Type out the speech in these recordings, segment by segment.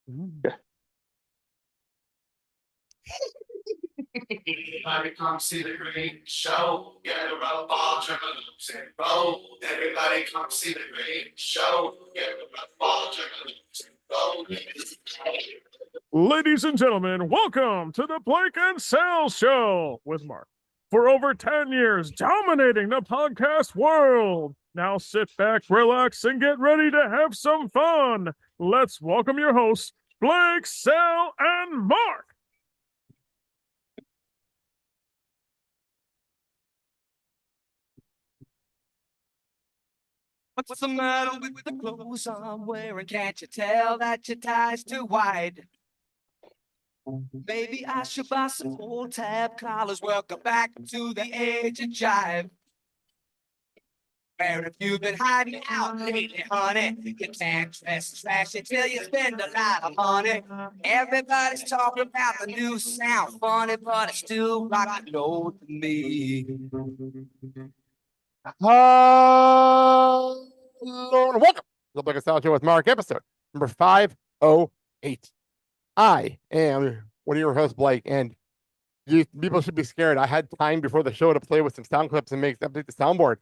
Yeah. Everybody come see the great show. Get a rubber ball, juggalos and roll. Everybody come see the great show. Get a rubber ball, juggalos and roll. Ladies and gentlemen, welcome to the Blake and Sal Show with Mark. For over 10 years, dominating the podcast world. Now sit back, relax, and get ready to have some fun. Let's welcome your hosts, Blake, Sal, and Mark. What's the matter with the clothes I'm wearing? Can't you tell that your tie's too wide? Maybe I should buy some old tab collars. Welcome back to the age of jive. Where have you been hiding out lately, honey? You can't dress and trash it till you spend a lot of money. Everybody's talking about the new sound, funny, but it's still rock and roll to me. Hello and welcome to the Blake and Sal Show with Mark, episode number 508. I am one of your hosts, Blake, and you people should be scared. I had time before the show to play with some sound clips and update the soundboard.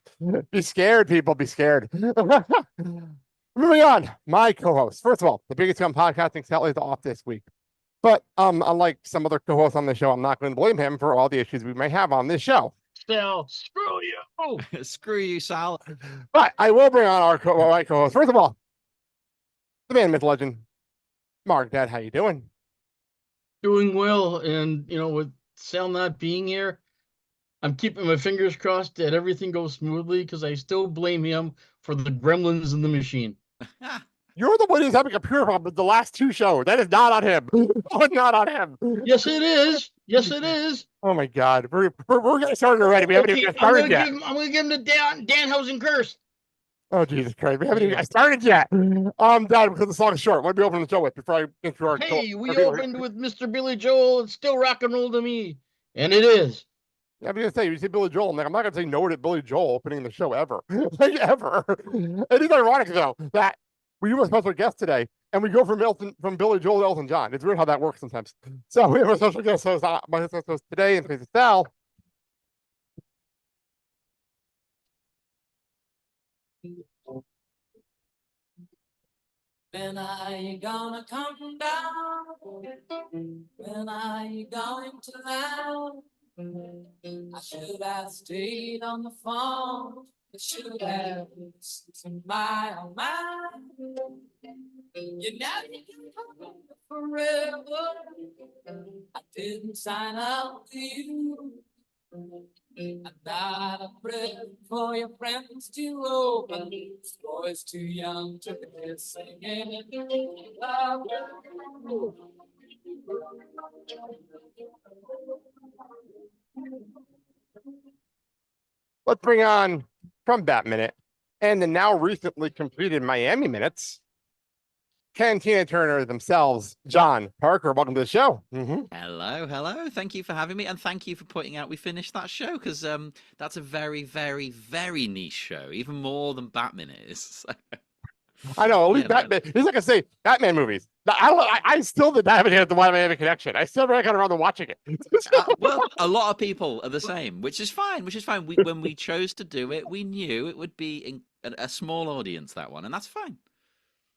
Be scared, people. Be scared. Moving on, my co-host. First of all, the biggest gun podcasting, Sal is off this week. But unlike some other co-hosts on the show, I'm not going to blame him for all the issues we may have on this show. Sal, screw you. Screw you, Sal. But I will bring on my co-host. First of all, the man, myth, legend, Mark. Dad, how you doing? Doing well, and with Sal not being here, I'm keeping my fingers crossed that everything goes smoothly because I still blame him for the gremlins in the machine. You're the one who's having a computer problem with the last two shows. That is not on him. Not on him. Yes, it is. Yes, it is. Oh my God, we're getting started already. We haven't even started yet. I'm gonna give him the Danhausen curse. Oh Jesus Christ, we haven't even started yet. Dad, because the song's short. What do we open the show with before I get through our? Hey, we opened with Mr. Billy Joel. It's still rock and roll to me, and it is. Yeah, I'm gonna say you say Billy Joel. I'm not gonna say no to Billy Joel opening the show ever, like ever. It is ironic though that we have a special guest today, and we go from Billy Joel to Elton John. It's weird how that works sometimes. So we have a special guest host today, and it's Sal. When are you gonna come down? When are you going to land? I should have stayed on the phone. I should have listened to my own mind. You know you can come forever. I didn't sign up to you. I'm not a present for your friends to open. This boy's too young to be singing. Let's bring on from that minute and the now recently completed Miami minutes, Cantina Turner themselves, John Parker. Welcome to the show. Hello. Thank you for having me, and thank you for pointing out we finished that show, because that's a very, very, very niche show, even more than Batman is. I know, at least Batman. He's like I say, Batman movies. I still did not have the Miami connection. I still got around to watching it. Well, a lot of people are the same, which is fine. When we chose to do it, we knew it would be a small audience, that one, and that's fine.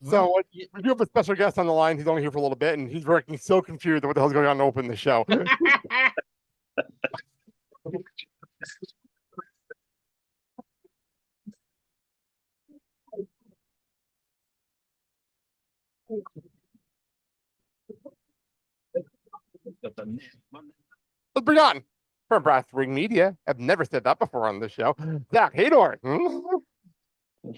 So we do have a special guest on the line. He's only here for a little bit, and he's working so confused at what the hell's going on to open the show. Let's bring on from Brass Ring Media. I've never said that before on this show. Zack Heydorn.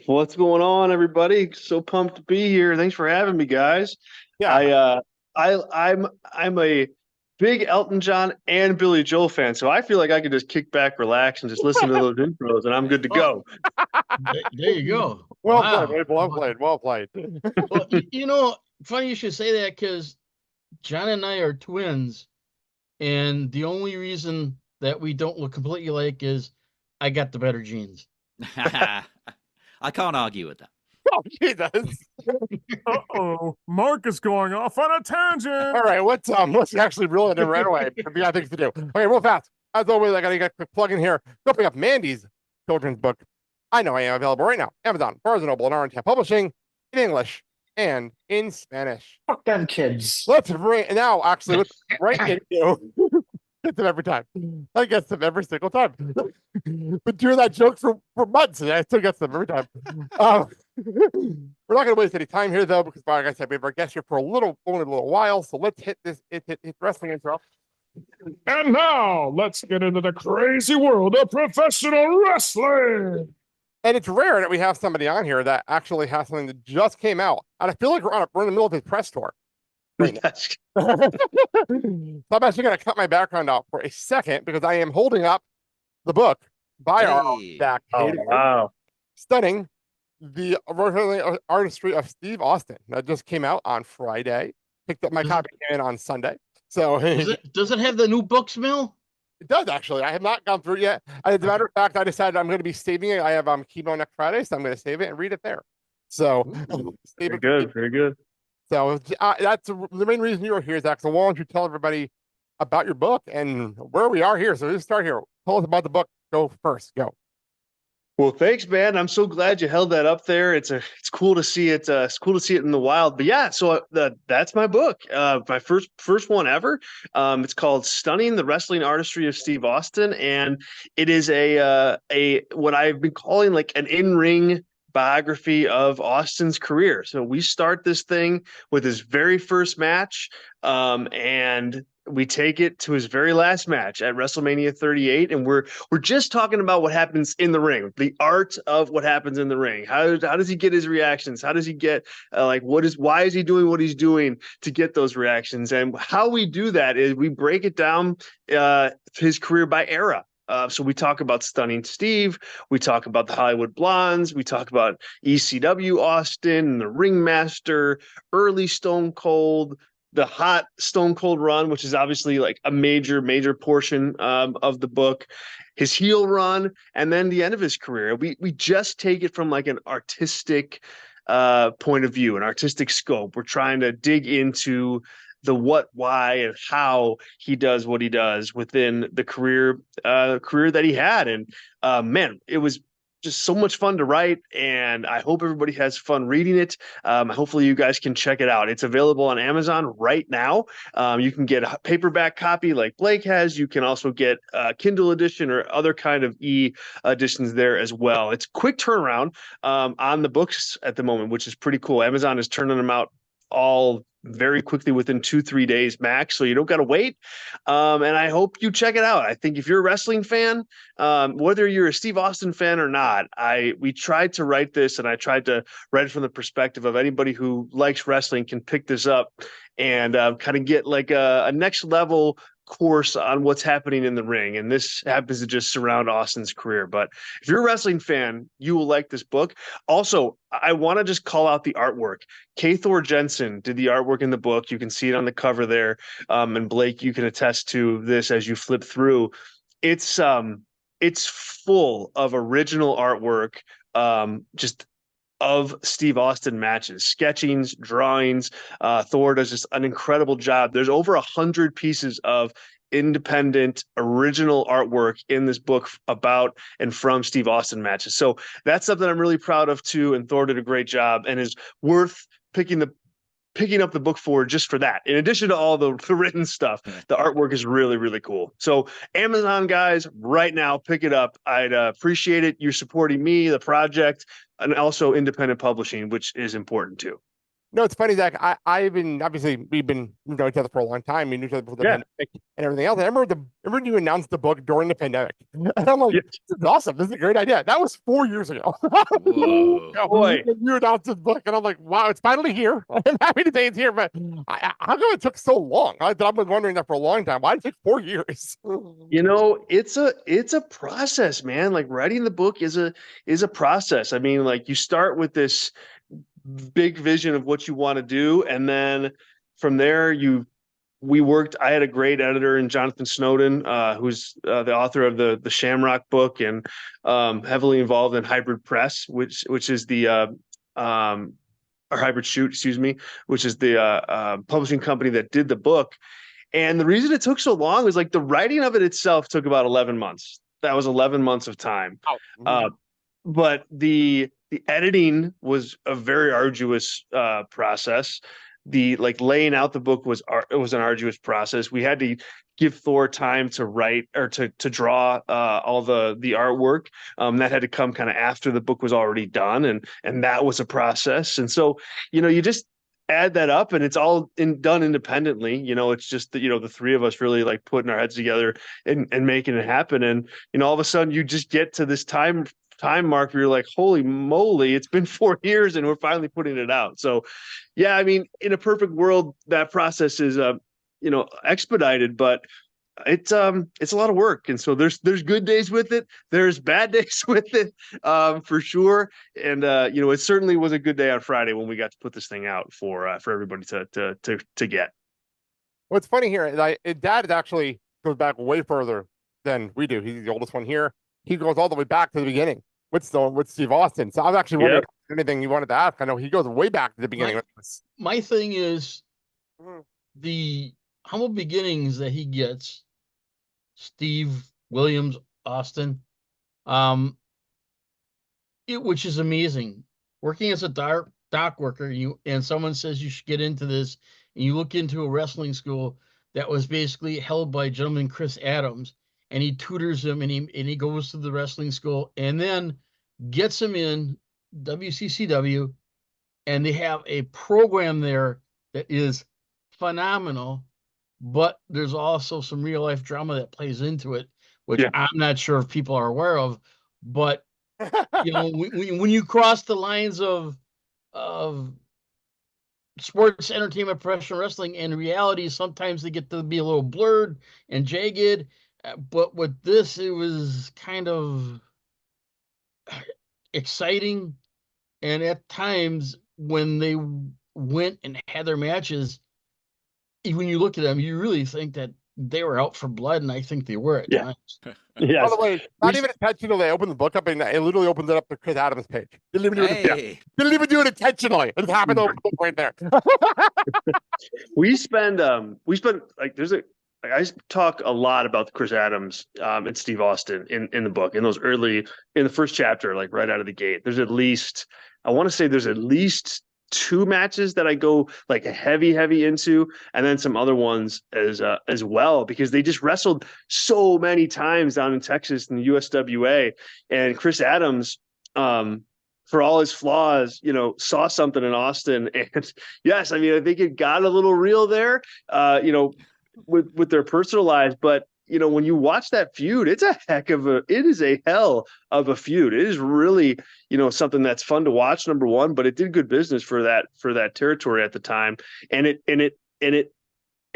What's going on, everybody? So pumped to be here. Thanks for having me, guys. Yeah, I'm a big Elton John and Billy Joel fan, so I feel like I could just kick back, relax, and just listen to those intros, and I'm good to go. There you go. Well played. Well played. Well, funny you should say that, because John and I are twins, and the only reason that we don't look completely alike is I got the better genes. I can't argue with that. Oh, Jesus. Uh-oh. Mark is going off on a tangent. All right, let's actually reel it in right away. We got things to do. Okay, real fast. As always, I gotta get a quick plug in here. Go pick up Mandy's children's book. I Know I Am, available right now. Amazon, Barnes & Noble, and Orange Publishing in English and in Spanish. Fuck them kids. Let's right into gets them every time. I get them every single time. Been doing that joke for months, and I still get them every time. We're not going to waste any time here, though, because like I said, we have our guest here for only a little while. So let's hit wrestling intro. And now let's get into the crazy world of professional wrestling. And it's rare that we have somebody on here that actually has something that just came out, and I feel like we're in the middle of his press tour. Right now. So I'm actually going to cut my background out for a second because I am holding up the book by our Zack Heydorn. Wow. Stunning. The Artistry of Steve Austin that just came out on Friday. Picked up my copy on Sunday. So does it have the new book smell? It does, actually. I have not gone through it yet. As a matter of fact, I decided I'm going to be saving it. I have chemo next Friday, so I'm going to save it and read it there. So very good, very good. So that's the main reason you're here, Zach. So why don't you tell everybody about your book and where we are here? So let's start here. Tell us about the book. Go first. Go. Well, thanks, man. I'm so glad you held that up there. It's cool to see it. It's cool to see it in the wild. But yeah, so that's my book. My first one ever. It's called "Stunning: The Wrestling Artistry of Steve Austin," and it is a what I've been calling like an in-ring biography of Austin's career. So we start this thing with his very first match, and we take it to his very last match at WrestleMania 38, and we're just talking about what happens in the ring, the art of what happens in the ring. How does he get his reactions? How does he get why is he doing what he's doing to get those reactions? And how we do that is we break it down his career by era. So we talk about Stunning Steve, we talk about the Hollywood Blondes, we talk about ECW Austin, the Ringmaster, early Stone Cold, the hot Stone Cold run, which is obviously like a major portion of the book, his heel run, and then the end of his career. We just take it from like an artistic point of view, an artistic scope. We're trying to dig into the what, why, and how he does what he does within the career that he had. And man, it was just so much fun to write, and I hope everybody has fun reading it. Hopefully you guys can check it out. It's available on Amazon right now. You can get a paperback copy like Blake has. You can also get a Kindle edition or other kind of editions there as well. It's quick turnaround on the books at the moment, which is pretty cool. Amazon is turning them out all very quickly within 2-3 days max, so you don't got to wait. And I hope you check it out. I think if you're a wrestling fan, whether you're a Steve Austin fan or not, we tried to write this, and I tried to write it from the perspective of anybody who likes wrestling can pick this up and kind of get like a next level course on what's happening in the ring. And this happens to just surround Austin's career. But if you're a wrestling fan, you will like this book. Also, I want to just call out the artwork. K. Thor Jensen did the artwork in the book. You can see it on the cover there. And Blake, you can attest to this as you flip through. It's full of original artwork, just of Steve Austin matches, sketchings, drawings. Thor does just an incredible job. There's over 100 pieces of independent original artwork in this book about and from Steve Austin matches. So that's something I'm really proud of too. And Thor did a great job and is worth picking up the book for just for that. In addition to all the written stuff, the artwork is really, really cool. So Amazon guys, right now, pick it up. I'd appreciate it. You're supporting me, the project, and also independent publishing, which is important too. No, it's funny, Zach. We've been knowing each other for a long time. We knew each other before the pandemic and everything else. I remember you announced the book during the pandemic. And I'm like, this is awesome. This is a great idea. That was 4 years ago. Oh, boy. You announced this book, and I'm like, wow, it's finally here. I'm happy to say it's here, but how come it took so long? I've been wondering that for a long time. Why did it take 4 years? You know, it's a process, man. Like writing the book is a process. I mean, like you start with this big vision of what you want to do, and then from there I had a great editor in Jonathan Snowden, who's the author of the Shamrock book and heavily involved in Hybrid Press, which is the or Hybrid Shoot, excuse me, which is the publishing company that did the book. And the reason it took so long was like the writing of it itself took about 11 months. That was 11 months of time. Oh. But the editing was a very arduous process. The like laying out the book was an arduous process. We had to give Thor time to write or to draw all the artwork. That had to come kind of after the book was already done, and that was a process. And so, you just add that up, and it's all done independently. It's just that the three of us really like putting our heads together and making it happen. And all of a sudden, you just get to this time mark where you're like, holy moly, it's been 4 years and we're finally putting it out. So yeah, I mean, in a perfect world, that process is expedited, but it's a lot of work. And so there's good days with it, there's bad days with it, for sure. And it certainly was a good day on Friday when we got to put this thing out for everybody to get. What's funny here is Dad actually goes back way further than we do. He's the oldest one here. He goes all the way back to the beginning with Steve Austin. So I'm actually wondering if anything you wanted to ask. I know he goes way back to the beginning of this. My thing is the humble beginnings that he gets, Steve Williams Austin, which is amazing. Working as a dock worker, and someone says you should get into this, and you look into a wrestling school that was basically held by a gentleman, Chris Adams, and he tutors him, and he goes to the wrestling school, and then gets him in WCCW, and they have a program there that is phenomenal, but there's also some real life drama that plays into it, which I'm not sure if people are aware of. But when you cross the lines of sports entertainment, professional wrestling, and reality, sometimes they get to be a little blurred and jagged. But with this, it was kind of exciting. And at times when they went and had their matches, when you look at them, you really think that they were out for blood, and I think they were at times. Yes. By the way, not even intentional. They opened the book up and it literally opened it up to Chris Adams' page. Didn't even do it intentionally. It happened to open the book right there. we spend like I talk a lot about Chris Adams and Steve Austin in the book, in the first chapter, like right out of the gate. There's at least 2 matches that I go like heavy into, and then some other ones as well, because they just wrestled so many times down in Texas in the USWA. And Chris Adams, for all his flaws, saw something in Austin. And yes, I mean, I think it got a little real there, with their personal lives. But when you watch that feud, it is a hell of a feud. It is really, something that's fun to watch, number one, but it did good business for that territory at the time. And it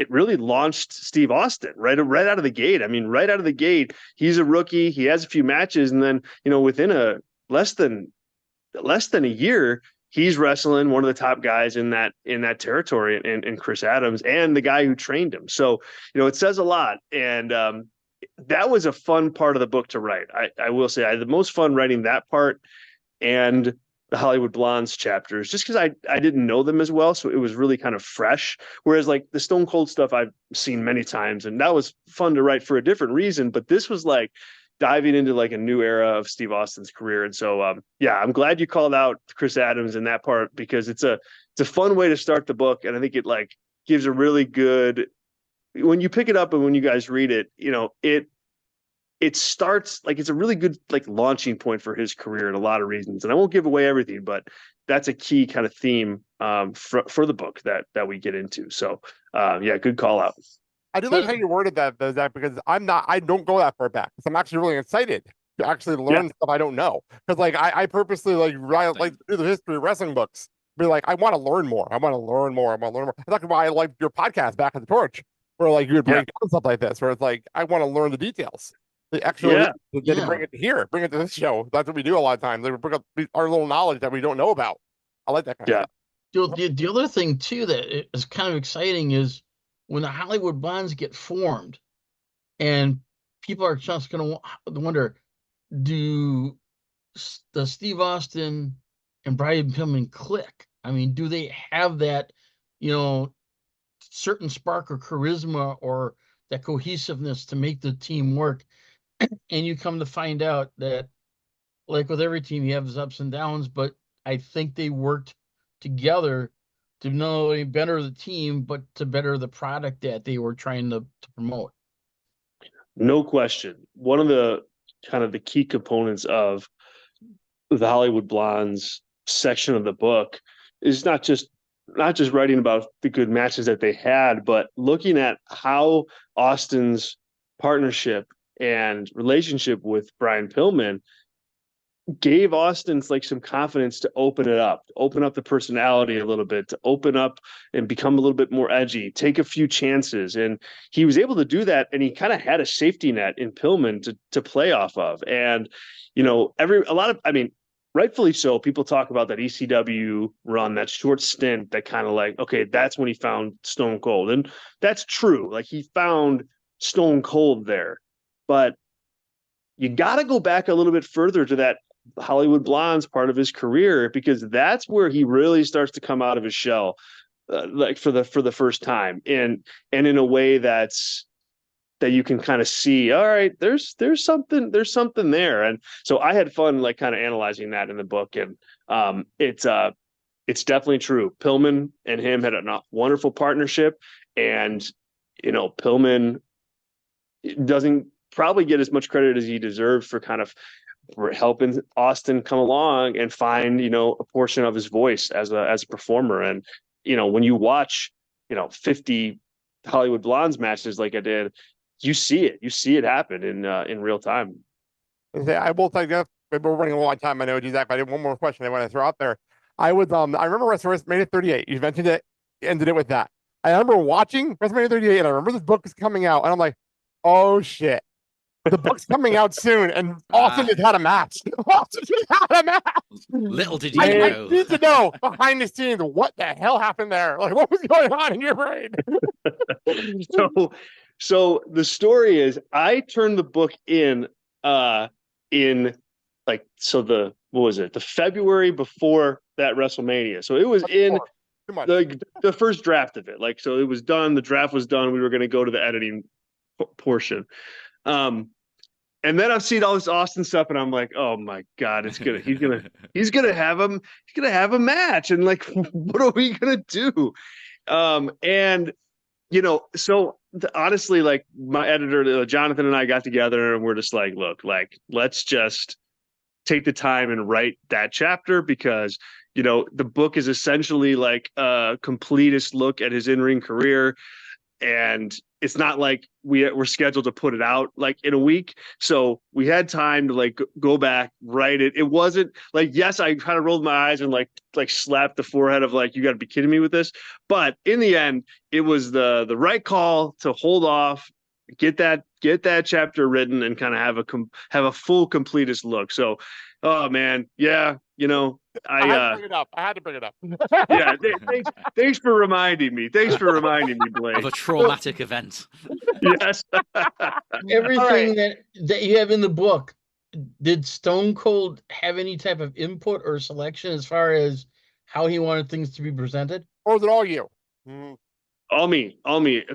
really launched Steve Austin right out of the gate. I mean, right out of the gate, he's a rookie. He has a few matches, and then, within a less than a year, he's wrestling one of the top guys in that territory, and Chris Adams, and the guy who trained him. So, it says a lot. And that was a fun part of the book to write. I will say I had the most fun writing that part and the Hollywood Blondes chapters, just because I didn't know them as well. So it was really kind of fresh. Whereas like the Stone Cold stuff I've seen many times, and that was fun to write for a different reason. But this was like diving into like a new era of Steve Austin's career. And so, I'm glad you called out Chris Adams in that part, because it's a fun way to start the book. And I think it like gives a really good, when you pick it up and when you guys read it, it starts like, it's a really good like launching point for his career in a lot of reasons. And I won't give away everything, but that's a key kind of theme for the book that we get into. So good call out. I do like how you worded that, Zach, because I don't go that far back. So I'm actually really excited to actually learn stuff I don't know. Because like I purposely like do the history of wrestling books. Be like, I want to learn more. I want to learn more. That's why I like your podcast, Back at the Torch, where like you would break down stuff like this, where it's like, I want to learn the details. The actual bring it here, bring it to this show. That's what we do a lot of times. They bring up our little knowledge that we don't know about. I like that kind of stuff. The other thing too that is kind of exciting is when the Hollywood Blondes get formed, and people are just going to wonder, does Steve Austin and Brian Pillman click? I mean, do they have that, certain spark or charisma or that cohesiveness to make the team work? And you come to find out that, like with every team, you have his ups and downs, but I think they worked together to not only better the team, but to better the product that they were trying to promote. No question. One of the kind of the key components of the Hollywood Blondes section of the book is not just writing about the good matches that they had, but looking at how Austin's partnership and relationship with Brian Pillman gave Austin like some confidence to open up the personality a little bit, to open up and become a little bit more edgy, take a few chances. And he was able to do that. And he kind of had a safety net in Pillman to play off of. And, rightfully so, people talk about that ECW run, that short stint, that kind of like, okay, that's when he found Stone Cold. And that's true. Like, he found Stone Cold there. But you got to go back a little bit further to that Hollywood Blondes part of his career, because that's where he really starts to come out of his shell, like for the first time, and in a way that you can kind of see, all right, there's something there. And so I had fun like kind of analyzing that in the book, and it's definitely true. Pillman and him had a wonderful partnership, and Pillman doesn't probably get as much credit as he deserves for kind of helping Austin come along and find, a portion of his voice as a performer. And, when you watch, 50 Hollywood Blondes matches like I did, you see it happen in real time. I will tell you, we're running a long time. I know, Zach, but I have one more question I want to throw out there. I remember WrestleMania 38. You mentioned it, ended it with that. I remember watching WrestleMania 38, and I remember this book was coming out, and I'm like, oh shit. The book's coming out soon, and Austin just had a match. Austin just had a match. Little did you I know. need to know behind the scenes what the hell happened there. Like, what was going on in your brain? So the story is, I turned the book in what was it? The February before that WrestleMania. So it was in the first draft of it. Like, so it was done. The draft was done. We were going to go to the editing portion. And then I've seen all this Austin stuff, and I'm like, oh my God, he's gonna have a match, and like, what are we gonna do? Honestly, like, my editor Jonathan and I got together, and we're just like, look, like, let's just take the time and write that chapter, because the book is essentially like a completist look at his in-ring career. And it's not like we're scheduled to put it out like in a week. So we had time to like go back, write it. It wasn't like, yes, I kind of rolled my eyes and like slapped the forehead of like, you got to be kidding me with this. But in the end, it was the right call to hold off, get that chapter written, and kind of have a full completist look. So, oh man, yeah, I had to bring it up. Yeah, thanks for reminding me. Blake. Of a traumatic event. Yes. Everything that you have in the book, did Stone Cold have any type of input or selection as far as how he wanted things to be presented? Or was it all you? All me,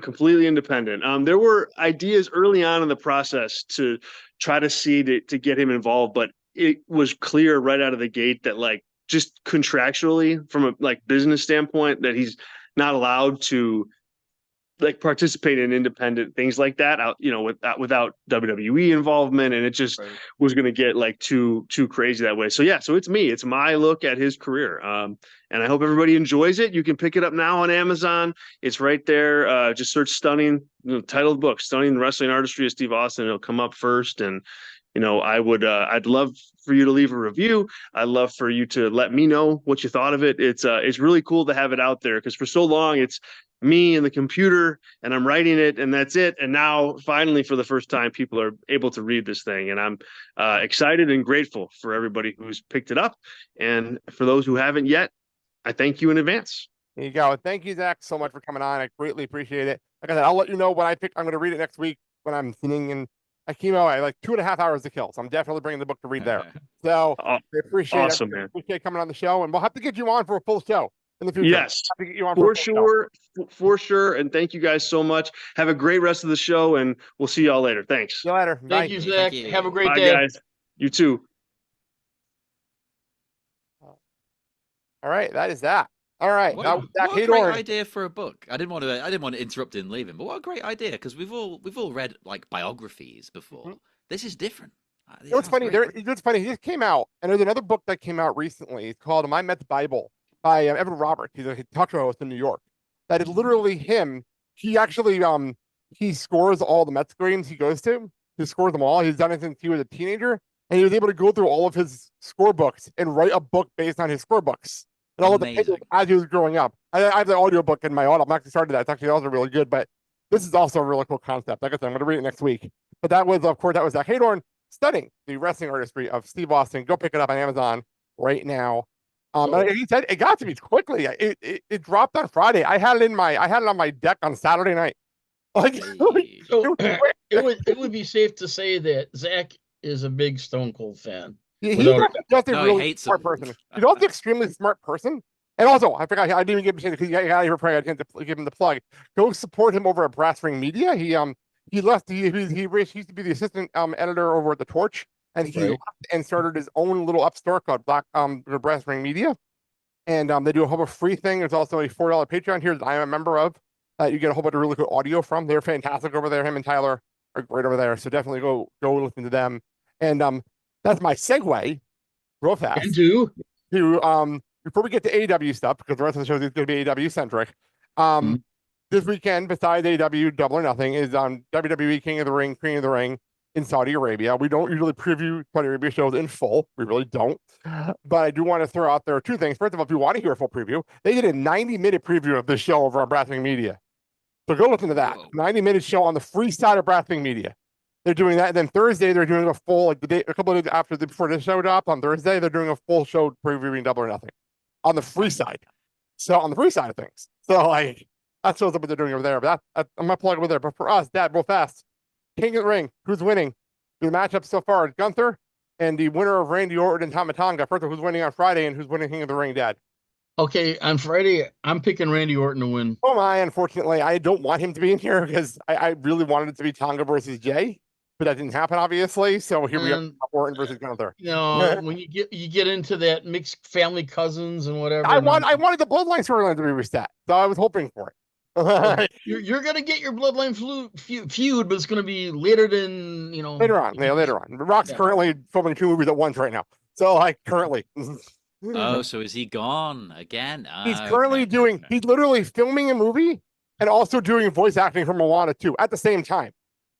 completely independent. There were ideas early on in the process to try to see to get him involved, but it was clear right out of the gate that, like, just contractually from a like business standpoint, that he's not allowed to like participate in independent things like that out, without WWE involvement. And it just was going to get like too crazy that way. So yeah, so it's me, it's my look at his career. And I hope everybody enjoys it. You can pick it up now on Amazon. It's right there. Just search Stunning, title of the book, Stunning Wrestling Artistry of Steve Austin. It'll come up first. And, I'd love for you to leave a review. I'd love for you to let me know what you thought of it. It's really cool to have it out there, because for so long it's me and the computer, and I'm writing it, and that's it. And now finally, for the first time, people are able to read this thing, and I'm excited and grateful for everybody who's picked it up. And for those who haven't yet, I thank you in advance. There you go. Thank you, Zach, so much for coming on. I greatly appreciate it. Like I said, I'll let you know when I pick. I'm going to read it next week when I'm sitting and at chemo. I like 2.5 hours to kill. So I'm definitely bringing the book to read there. So Oh, I appreciate awesome, it. man. Appreciate coming on the show, and we'll have to get you on for a full show in the future. Yes, Have to get you on for a full show. sure, for sure. And thank you guys so much. Have a great rest of the show, and we'll see y'all later. Thanks. See you later. Bye. Thank you, Thank Zach. you. Have a great Bye, day. guys. You too. All right, that is that. All right, What, that was Zack what a great Heydorn. idea for a book. I didn't want to interrupt and leave him, but what a great idea, because we've all read like biographies before. Mhm. This is different. You know what's funny? It's funny. He just came out, and there's another book that came out recently. It's called "My Mets Bible" by Evan Roberts. He's a talk show host in New York. That is literally him. He actually he scores all the Mets games he goes to. He scores them all. He's done it since he was a teenager, and he was able to go through all of his score books and write a book based on his score books and all of the Amazing. papers as he was growing up. I have the audiobook in my auto. I'm actually started that. It's actually also really good, but this is also a really cool concept. Like I said, I'm going to read it next week. But that was, of course, Zack Heydorn studying the wrestling artistry of Steve Austin. Go pick it up on Amazon right now. He said it got to me quickly. It dropped on Friday. I had it on my deck on Saturday night. Like, Hey. So it would be safe to say that Zach is a big Stone Cold fan. he's Without- just a No, he really hates smart him. person. He's also an extremely smart person. And also, I forgot, I didn't even give him a chance because he got here before I had a chance to give him the plug. Go support him over at Brass Ring Media. He left. He used to be the assistant editor over at the Torch, and he left and started his own little upstart called Brass Ring Media. And they do a whole bunch of free thing. There's also a $4 Patreon here that I am a member of. You get a whole bunch of really good audio from. They're fantastic over there. Him and Tyler are great over there. So definitely go listen to them. And that's my segue, real fast. And do To before we get to AEW stuff, because the rest of the show is going to be AEW centric. This weekend, besides AEW Double or Nothing, is WWE King of the Ring, Queen of the Ring in Saudi Arabia. We don't usually preview Saudi Arabia shows in full. We really don't. But I do want to throw out there two things. First of all, if you want to hear a full preview, they did a 90-minute preview of this show over on Brass Ring Media. So go listen to that. 90-minute show on the free side of Brass Ring Media. They're doing that. And then Thursday, they're doing a full, like a couple of days before this show dropped on Thursday, they're doing a full show previewing Double or Nothing on the free side. So on the free side of things. So like, that shows up what they're doing over there. But I'm not plugging over there. But for us, Dad, real fast, King of the Ring, who's winning? The matchup so far is Gunther and the winner of Randy Orton and Tama Tonga. First of all, who's winning on Friday and who's winning King of the Ring, Dad? okay. On Friday, I'm picking Randy Orton to win. Oh my, unfortunately, I don't want him to be in here because I really wanted it to be Tonga versus Jay, but that didn't happen, obviously. So here we have Orton versus Gunther. You know, when you get into that mixed family cousins and whatever. I wanted the bloodline storyline to be reset, so I was hoping for it. You're gonna get your bloodline feud, but it's gonna be later than later on. Rock's currently filming 2 movies at once right now. So like currently. Oh, so is he gone again? He's currently doing. He's literally filming a movie and also doing voice acting for Moana 2 at the same time.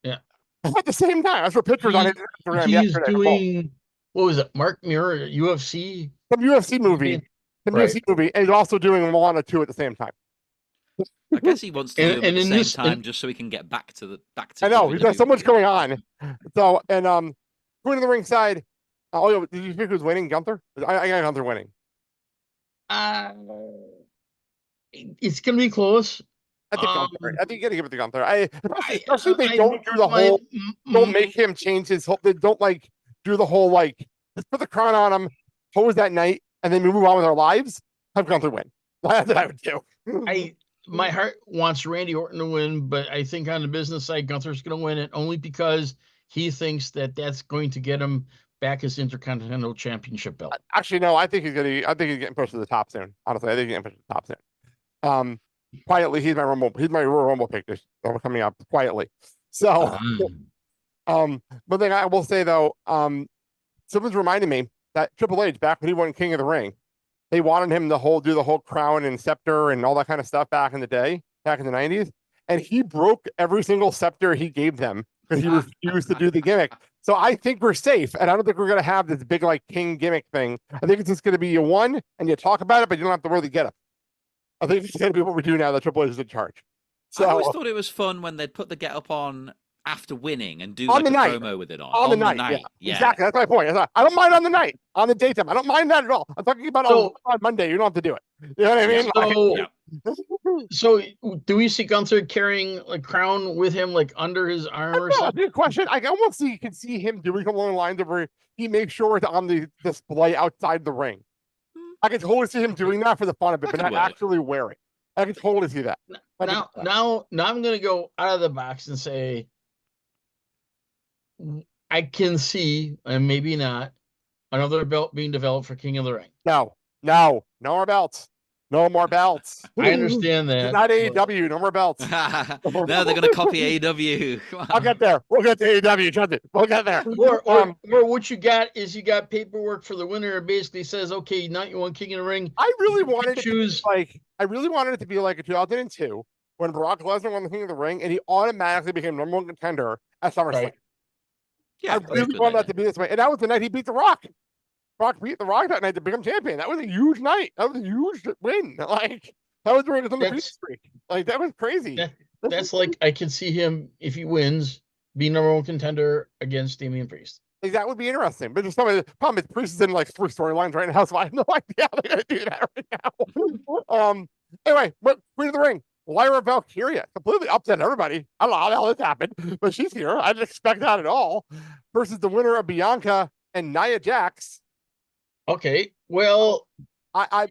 Yeah. At the same time. I saw pictures on his Instagram yesterday. He's doing what was it? Mark Mirror UFC. Some UFC movie. UFC movie, and he's also doing Moana 2 at the same time. I guess he wants to do them at the in same time just so he can get back to. I know he's got so much going on. So and Queen of the Ring side. Did you think who's winning? Gunther? I got Gunther winning. It's gonna be close. I think Gunther. I think you gotta give it to Gunther. Especially if they don't do the whole. Don't make him change his whole. They don't like do the whole like. Let's put the crown on him, pose that night, and then we move on with our lives. Have Gunther win. That's what I would do. My heart wants Randy Orton to win, but I think on the business side, Gunther's going to win it only because he thinks that that's going to get him back his Intercontinental Championship belt. Actually, no, I think he's getting pushed to the top soon. Honestly, I think he's getting pushed to the top soon. Quietly, he's my Royal Rumble pick this coming up quietly. So, one thing I will say though, someone's reminding me that Triple H back when he won King of the Ring, they wanted him to do the whole crown and scepter and all that kind of stuff back in the day, back in the 90s. And he broke every single scepter he gave them because he refused to do the gimmick. So I think we're safe. And I don't think we're going to have this big like king gimmick thing. I think it's just going to be you won and you talk about it, but you don't have to really get it. I think it's going to be what we do now that Triple H is in charge. So I always thought it was fun when they'd put the get up on after winning and do On like the a night. promo with it on. On the night. Yeah. Exactly. That's my point. I don't mind on the night, on the daytime. I don't mind that at all. I'm talking about on Monday. You don't have to do it. You know what I mean? So do we see Gunther carrying a crown with him, like under his arm or something? Good question. I almost can see him doing along the lines of where he makes sure it's on the display outside the ring. I can totally see him doing that for the fun of it, but not actually wearing. I can totally see that. Now I'm going to go out of the box and say I can see, and maybe not, another belt being developed for King of the Ring. No more belts. No more belts. I understand that. It's not AEW. No more belts. No, they're going to copy AEW. I'll get there. We'll get to AEW. Trust me. We'll get there. Or what you got is you got paperwork for the winner. It basically says, okay, now you want King of the Ring. I really wanted it to be like a 2002 when Brock Lesnar won the King of the Ring and he automatically became number one contender at SummerSlam. Right. Yeah, I really wanted that to be this way. And that was the night he beat The Rock. Brock beat The Rock that night to become champion. That was a huge night. That was a huge win. Like, that was during his undefeated streak. Like, that was crazy. That's like, I can see him, if he wins, be number one contender against Damian Priest. Like, that would be interesting. But the problem is Priest is in like 3 storylines right now, so I have no idea how they're going to do that right now. Anyway, but Queen of the Ring, Lyra Valkyria, completely upset everybody. I don't know how the hell this happened, but she's here. I didn't expect that at all. Versus the winner of Bianca and Nia Jax. Okay, well, I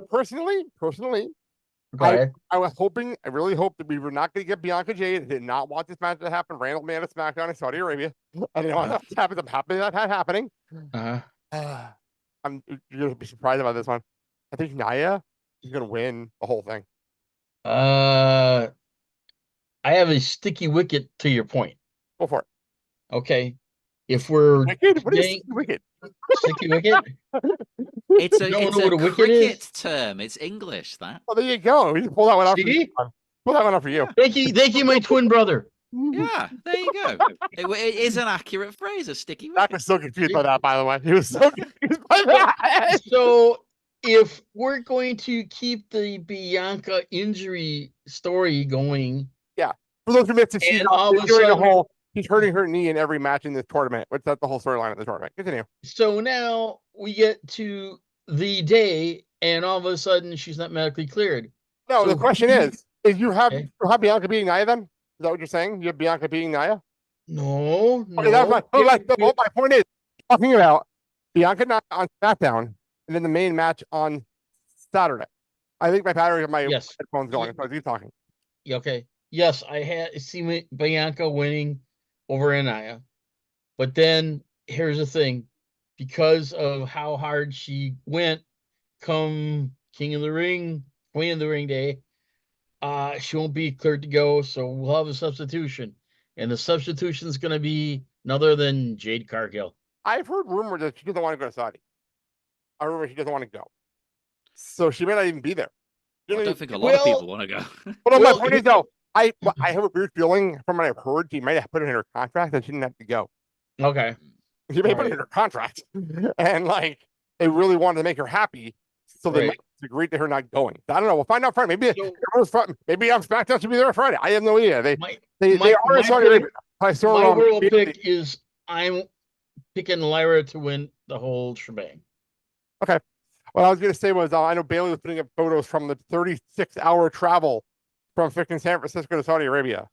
personally, I was hoping, I really hoped that we were not going to get Bianca Jade. I did not want this match to happen. Randall Man at SmackDown in Saudi Arabia. I didn't want that to happen. I'm happy that happening. You're going to be surprised about this one. I think Nia is going to win the whole thing. I have a sticky wicket to your point. Go for it. Okay. If we're wicked? What is sticky wicket? Sticky wicket? It's a cricket term. It's English, that. Oh, there you go. You pull that one out for you. Pull that one out for you. Thank you, my twin brother. Yeah, there you go. It is an accurate phrase, a sticky wicket. Zach was so confused by that, by the way. He was so confused by that. So if we're going to keep the Bianca injury story going, for those who missed it, she's hurting her knee in every match in this tournament. Which that's the whole storyline of the tournament. Continue. So now we get to the day, and all of a sudden she's not medically cleared. No, so the question is you have Bianca beating Nia then? Is that what you're saying? You have Bianca beating Nia? No. Okay, that's my point is talking about Bianca on SmackDown and then the main match on Saturday. I think my battery of my headphones going. So keep talking. Okay. Yes, I had seen Bianca winning over Nia. But then here's the thing. Because of how hard she went come King of the Ring, Queen of the Ring day, she won't be cleared to go. So we'll have a substitution. And the substitution is going to be none other than Jade Cargill. I've heard rumors that she doesn't want to go to Saudi. I remember she doesn't want to go. So she may not even be there. I don't think a lot of people want to go. But my point is, though, I have a weird feeling from what I've heard, she might have put it in her contract that she didn't have to go. Okay. She may put it in her contract. And, like, they really wanted to make her happy, so they might agree to her not going. I don't know. We'll find out Friday. Maybe on SmackDown she'll be there Friday. I have no idea. They are sorry. My world pick is I'm picking Lyra to win the whole shebang. Okay. What I was going to say was I know Bailey was putting up photos from the 36-hour travel from freaking San Francisco to Saudi Arabia.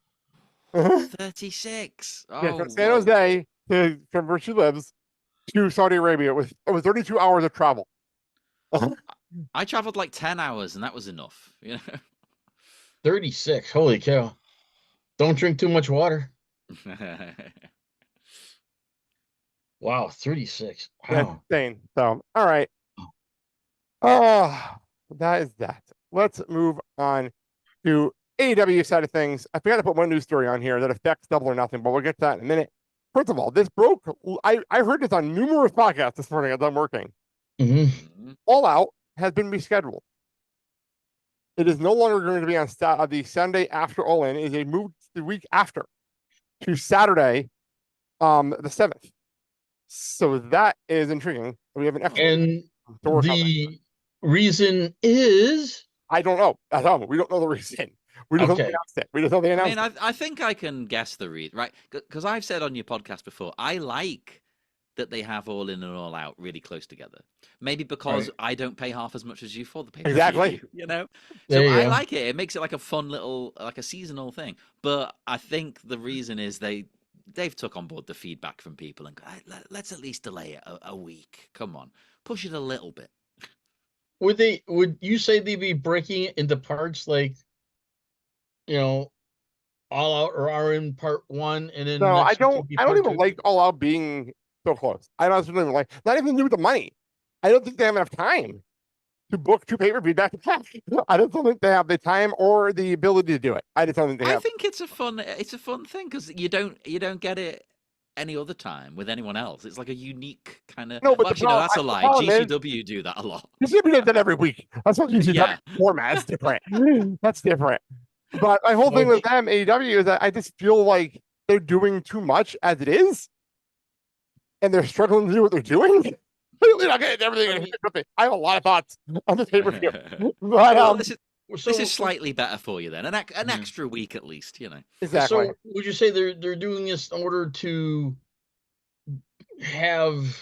36. Yeah, from San Jose from where she lives to Saudi Arabia. It was 32 hours of travel. I traveled like 10 hours and that was enough. 36. Holy cow. Don't drink too much water. Wow, 36. Wow. That's insane. So, all right. Oh, that is that. Let's move on to AEW side of things. I forgot to put one news story on here that affects Double or Nothing, but we'll get to that in a minute. First of all, this broke. I heard this on numerous podcasts this morning as I'm working. Mm-hmm. All Out has been rescheduled. It is no longer going to be on the Sunday after All In. It is moved the week after to Saturday, the 7th. So that is intriguing. We have an and the reason is I don't know. We don't know the reason. We just Okay. announced it. We just only I announced mean, it. I think I can guess the read, right? Because I've said on your podcast before, I like that they have All In and All Out really close together. Maybe because Right. I don't pay half as much as you for the pay-per-view. Exactly. You know? There So you I go. like it. It makes it like a fun little, like a seasonal thing. But I think the reason is they've took on board the feedback from people and let's at least delay it a week. Come on. Push it a little bit. Would you say they'd be breaking it into parts like, you know, All Out or are in part 1 and then No, next week would be I don't part even 2? like All Out being so close. I don't even like, not even to do with the money. I don't think they have enough time to book 2 pay-per-view back to back. I just don't think they have the time or the ability to do it. I just don't think they I have. think it's a fun thing because you don't get it any other time with anyone else. It's like a unique kind of. No, but Well, the actually, no, that's a the lie. problem is, GCW do that a lot. you should be doing that every week. That's what you should Yeah. format. That's different. That's different. But my whole thing with them, AEW, is that I just feel like they're doing too much as it is, and they're struggling to do what they're doing. Clearly not getting everything. I have a lot of thoughts on this pay-per-view. But Well, this So, is slightly better for you then. An extra week at least, you know. exactly. so would you say they're doing this in order to have,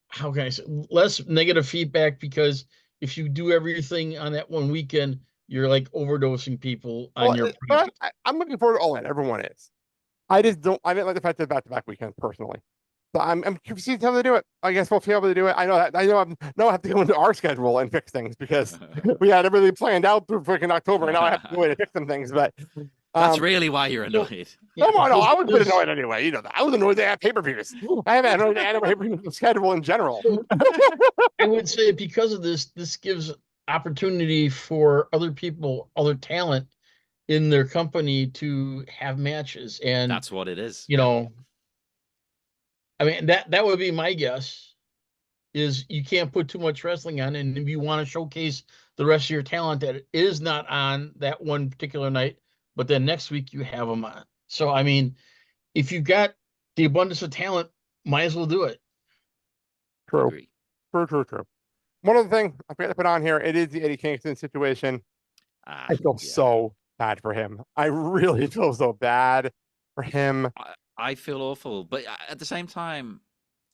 how can I say, less negative feedback? Because if you do everything on that one weekend, you're like overdosing people on Well, your but product. I'm looking forward to All In. Everyone is. I just don't. I didn't like the fact that back-to-back weekends personally. So I'm curious to see how they do it. I guess we'll be able to do it. I know that. I have to go into our schedule and fix things because we had everything planned out through freaking October, and now I have to go in and fix some things. But That's really why you're annoyed. no, because I was a bit annoyed anyway. You know that. I was annoyed they had pay-per-views. I haven't had annoyed pay-per-view schedule in general. I would say because of this gives opportunity for other people, other talent in their company to have matches. And That's what it is. you know, I mean that would be my guess, is you can't put too much wrestling on, and if you want to showcase the rest of your talent that is not on that one particular night, but then next week you have them on. So I mean, if you've got the abundance of talent, might as well do it. True. Agree. True. One other thing I forgot to put on here, it is the Eddie Kingston situation. I feel so bad for him. I really feel so bad for him. I feel awful, but at the same time,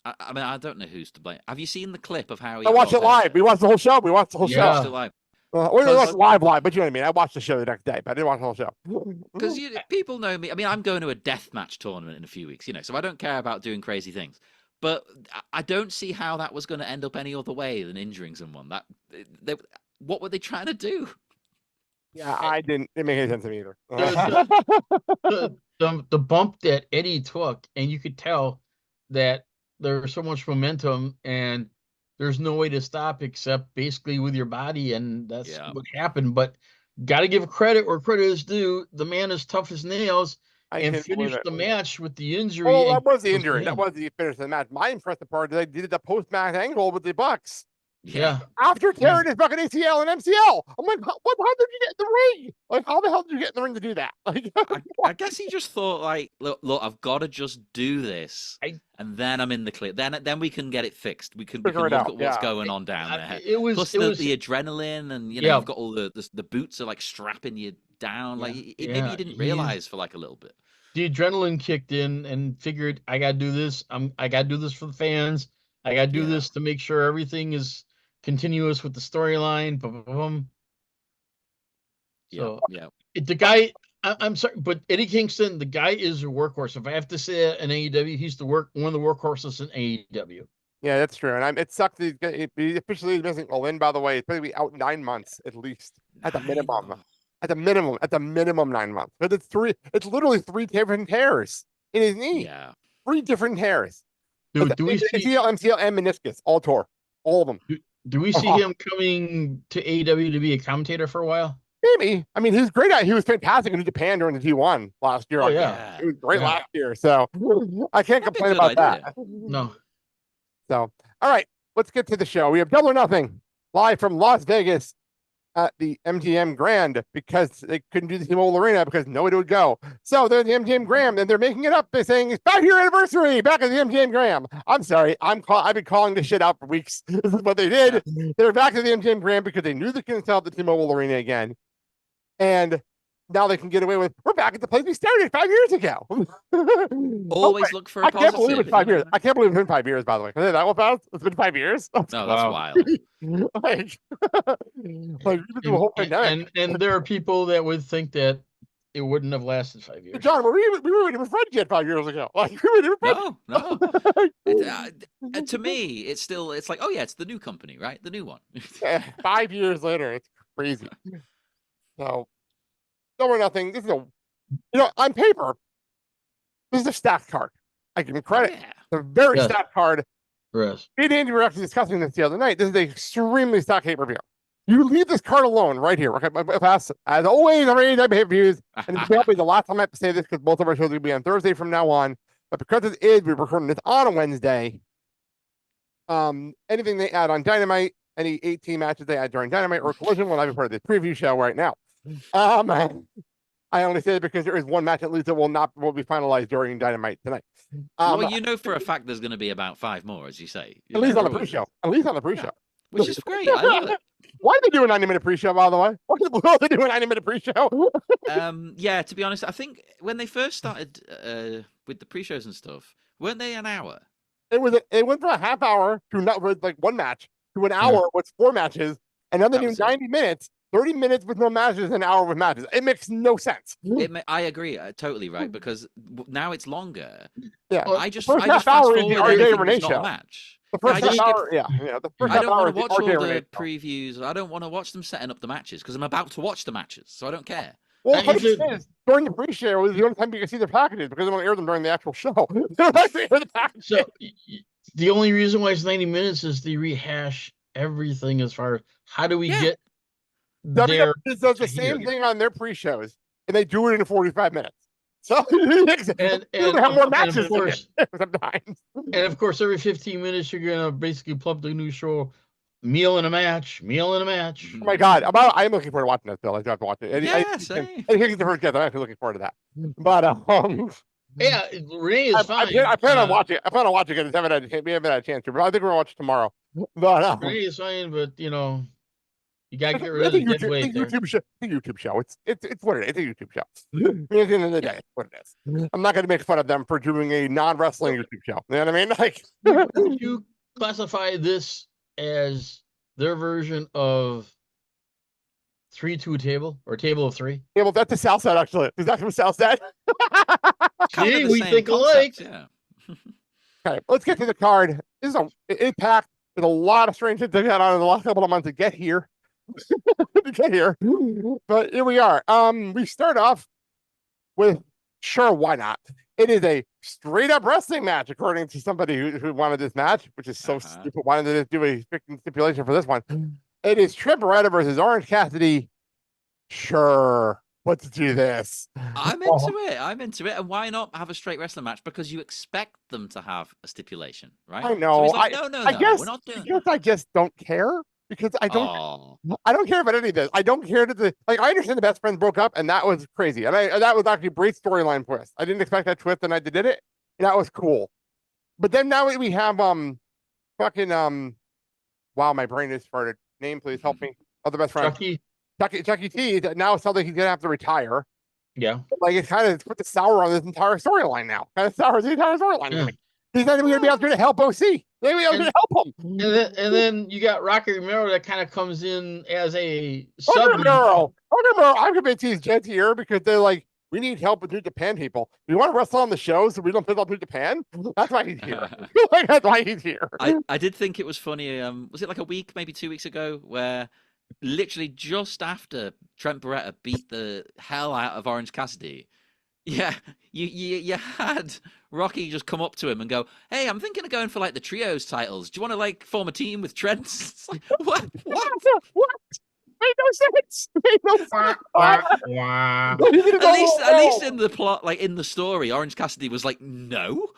I mean, I don't know who's to blame. Have you seen the clip of how he I watched it got there? live. We watched the whole show. Yeah. Watched it live. We didn't watch live, but you know what I mean. I watched the show the next day, but I didn't watch the whole show. Because people know me. I mean, I'm going to a deathmatch tournament in a few weeks, you know, so I don't care about doing crazy things. But I don't see how that was going to end up any other way than injuring someone. What were they trying to do? Yeah, I didn't. It made any sense to me either. The bump that Eddie took, and you could tell that there's so much momentum and there's no way to stop except basically with your body, and that's what happened. But got to give credit where credit is due. The man is tough as nails and finished the match with the injury. Oh, that was the injury. That was the finish of the match. My impressive part is they did the post-match angle with the Bucks. Yeah. After tearing his fucking ACL and MCL. I'm like, how did you get in the ring? Like, how the hell did you get in the ring to do that? Like, I guess he just thought, like, look, I've got to just do this, and then I'm in the clear. Then we can get it fixed. We can look at what's going on down there. Plus the adrenaline, and you know, you've got all the boots are like strapping you down. Like maybe you didn't realize for like a little bit. The adrenaline kicked in and figured, I gotta do this. I gotta do this for the fans. I gotta do this to make sure everything is continuous with the storyline. So the guy, I'm sorry, but Eddie Kingston, the guy is a workhorse. If I have to say an AEW, he's one of the workhorses in AEW. Yeah, that's true. And it sucks. He officially missing All In, by the way. It's going to be out 9 months at least, at the minimum. At the minimum 9 months. But it's literally 3 different tears in his knee. Yeah. 3 different tears. Do we see ACL, MCL, and meniscus all tore, all of them. Do we see him coming to AEW to be a commentator for a while? Maybe. I mean, he was great. He was fantastic in Japan during the G1 last year. Oh, yeah. He was great last year. So I can't complain about that. No. So, all right, let's get to the show. We have Double or Nothing live from Las Vegas. at the MGM Grand because they couldn't do the T-Mobile Arena because nobody would go. So they're at the MGM Grand and they're making it up. They're saying it's 5-year anniversary back at the MGM Grand. I'm sorry, I've been calling this shit out for weeks. This is what they did. They're back at the MGM Grand because they knew they couldn't sell the T-Mobile Arena again, and now they can get away with, we're back at the place we started 5 years ago. Always look for a positive. I can't believe it's 5 years. I can't believe it's been 5 years, by the way. Is that what fast? It's been 5 years? No, that's wild. like even the whole pandemic. And there are people that would think that it wouldn't have lasted 5 years. John, we weren't even friends yet 5 years ago. Like, we weren't even friends. No. To me, it's like, oh yeah, it's the new company, right? The new one. 5 years later, it's crazy. So, no or nothing. This is on paper, this is a stacked card. I give him credit. Yeah. It's a very stacked card. Yes. Me and Andy were actually discussing this the other night. This is an extremely stacked pay-per-view. You leave this card alone right here. Okay, as always, I'm ready to pay-per-views. And it's probably the last time I have to say this because both of our shows will be on Thursday from now on. But because it is, we're recording this on a Wednesday. Anything they add on Dynamite, any 18 matches they add during Dynamite or Collision will not be part of this preview show right now. I only say it because there is one match at least that will be finalized during Dynamite tonight. Well, you know for a fact there's going to be about 5 more, as you say. At least on the pre-show. At least on the pre-show. Which is great. I love it. Why did they do a 90-minute pre-show, by the way? Why did they do a 90-minute pre-show? Yeah, to be honest, I think when they first started with the pre-shows and stuff, weren't they an hour? It went from a half hour to not like one match to an hour with 4 matches, and then they do 90 minutes. 30 minutes with no matches, an hour with matches. It makes no sense. I agree, totally right, because now it's longer. Yeah, I just fast forward everything not a match. The first half hour, the first I half don't hour want to watch all the previews. I don't want to watch them setting up the matches because I'm about to watch the matches, so I don't care. Well, the funny thing is, during the pre-show was the only time you can see the packages because they don't air them during the actual show. So the only reason why it's 90 minutes is they rehash everything as far as how do we get WWE does the same thing on their pre-shows, and they do it in 45 minutes. So and have more matches of course, sometimes. And of course, every 15 minutes you're gonna basically plug the new show, meal and a match. Oh my god, I'm looking forward to watching this, Bill. I do have to watch it. I think it's the first guest. I'm actually looking forward to that. But yeah, Renee is fine. I plan on watching. I plan on watching it. We haven't had a chance to, but I think we're gonna watch it tomorrow. But Renee is fine, but you gotta get rid of the dead weight there. YouTube show. It's what it is. It's a YouTube show. At the end of the day, it's what it is. I'm not going to make fun of them for doing a non-wrestling YouTube show. You know what I mean? Like, would you classify this as their version of 3-2 table or table of 3? Well, that's the South Side actually. Is that from South Side? See, we think alike. Yeah. Okay, let's get to the card. This is it's packed with a lot of strange things they've had on in the last couple of months to get here. But here we are. We start off with sure, why not? It is a straight up wrestling match, according to somebody who wanted this match, which is so stupid. Why did they do a freaking stipulation for this one? It is Trent Beretta versus Orange Cassidy. Sure, let's do this. I'm into it. And why not have a straight wrestling match? Because you expect them to have a stipulation, right? I know. So like, no, we're not doing that. I just don't care. Because I don't care about any of this. I don't care that I understand the best friends broke up, and that was crazy. And that was actually a great storyline twist. I didn't expect that twist, and I did it, and that was cool. But then now we have wow, my brain is farted. Name, please help me. Other best friend. Chucky T. Now sounds like he's gonna have to retire. Yeah. Like it kind of put the sour on this entire storyline now. Kind of sours the entire storyline. Yeah. He's not even gonna be out there to help OC. Maybe I'm gonna help him. And then you got Rocky Romero that kind of comes in as a sub. Romero, I'm convinced he's gentler because they're like, we need help with New Japan people. We want to wrestle on the show so we don't piss off New Japan. That's why he's here. That's why he's here. I did think it was funny. Was it like a week, maybe 2 weeks ago, where literally just after Trent Beretta beat the hell out of Orange Cassidy, yeah, you had Rocky just come up to him and go, "Hey, I'm thinking of going for like the trios titles. Do you want to like form a team with Trent?" It's like, what? Made no sense. At least in the plot, like in the story, Orange Cassidy was like, no.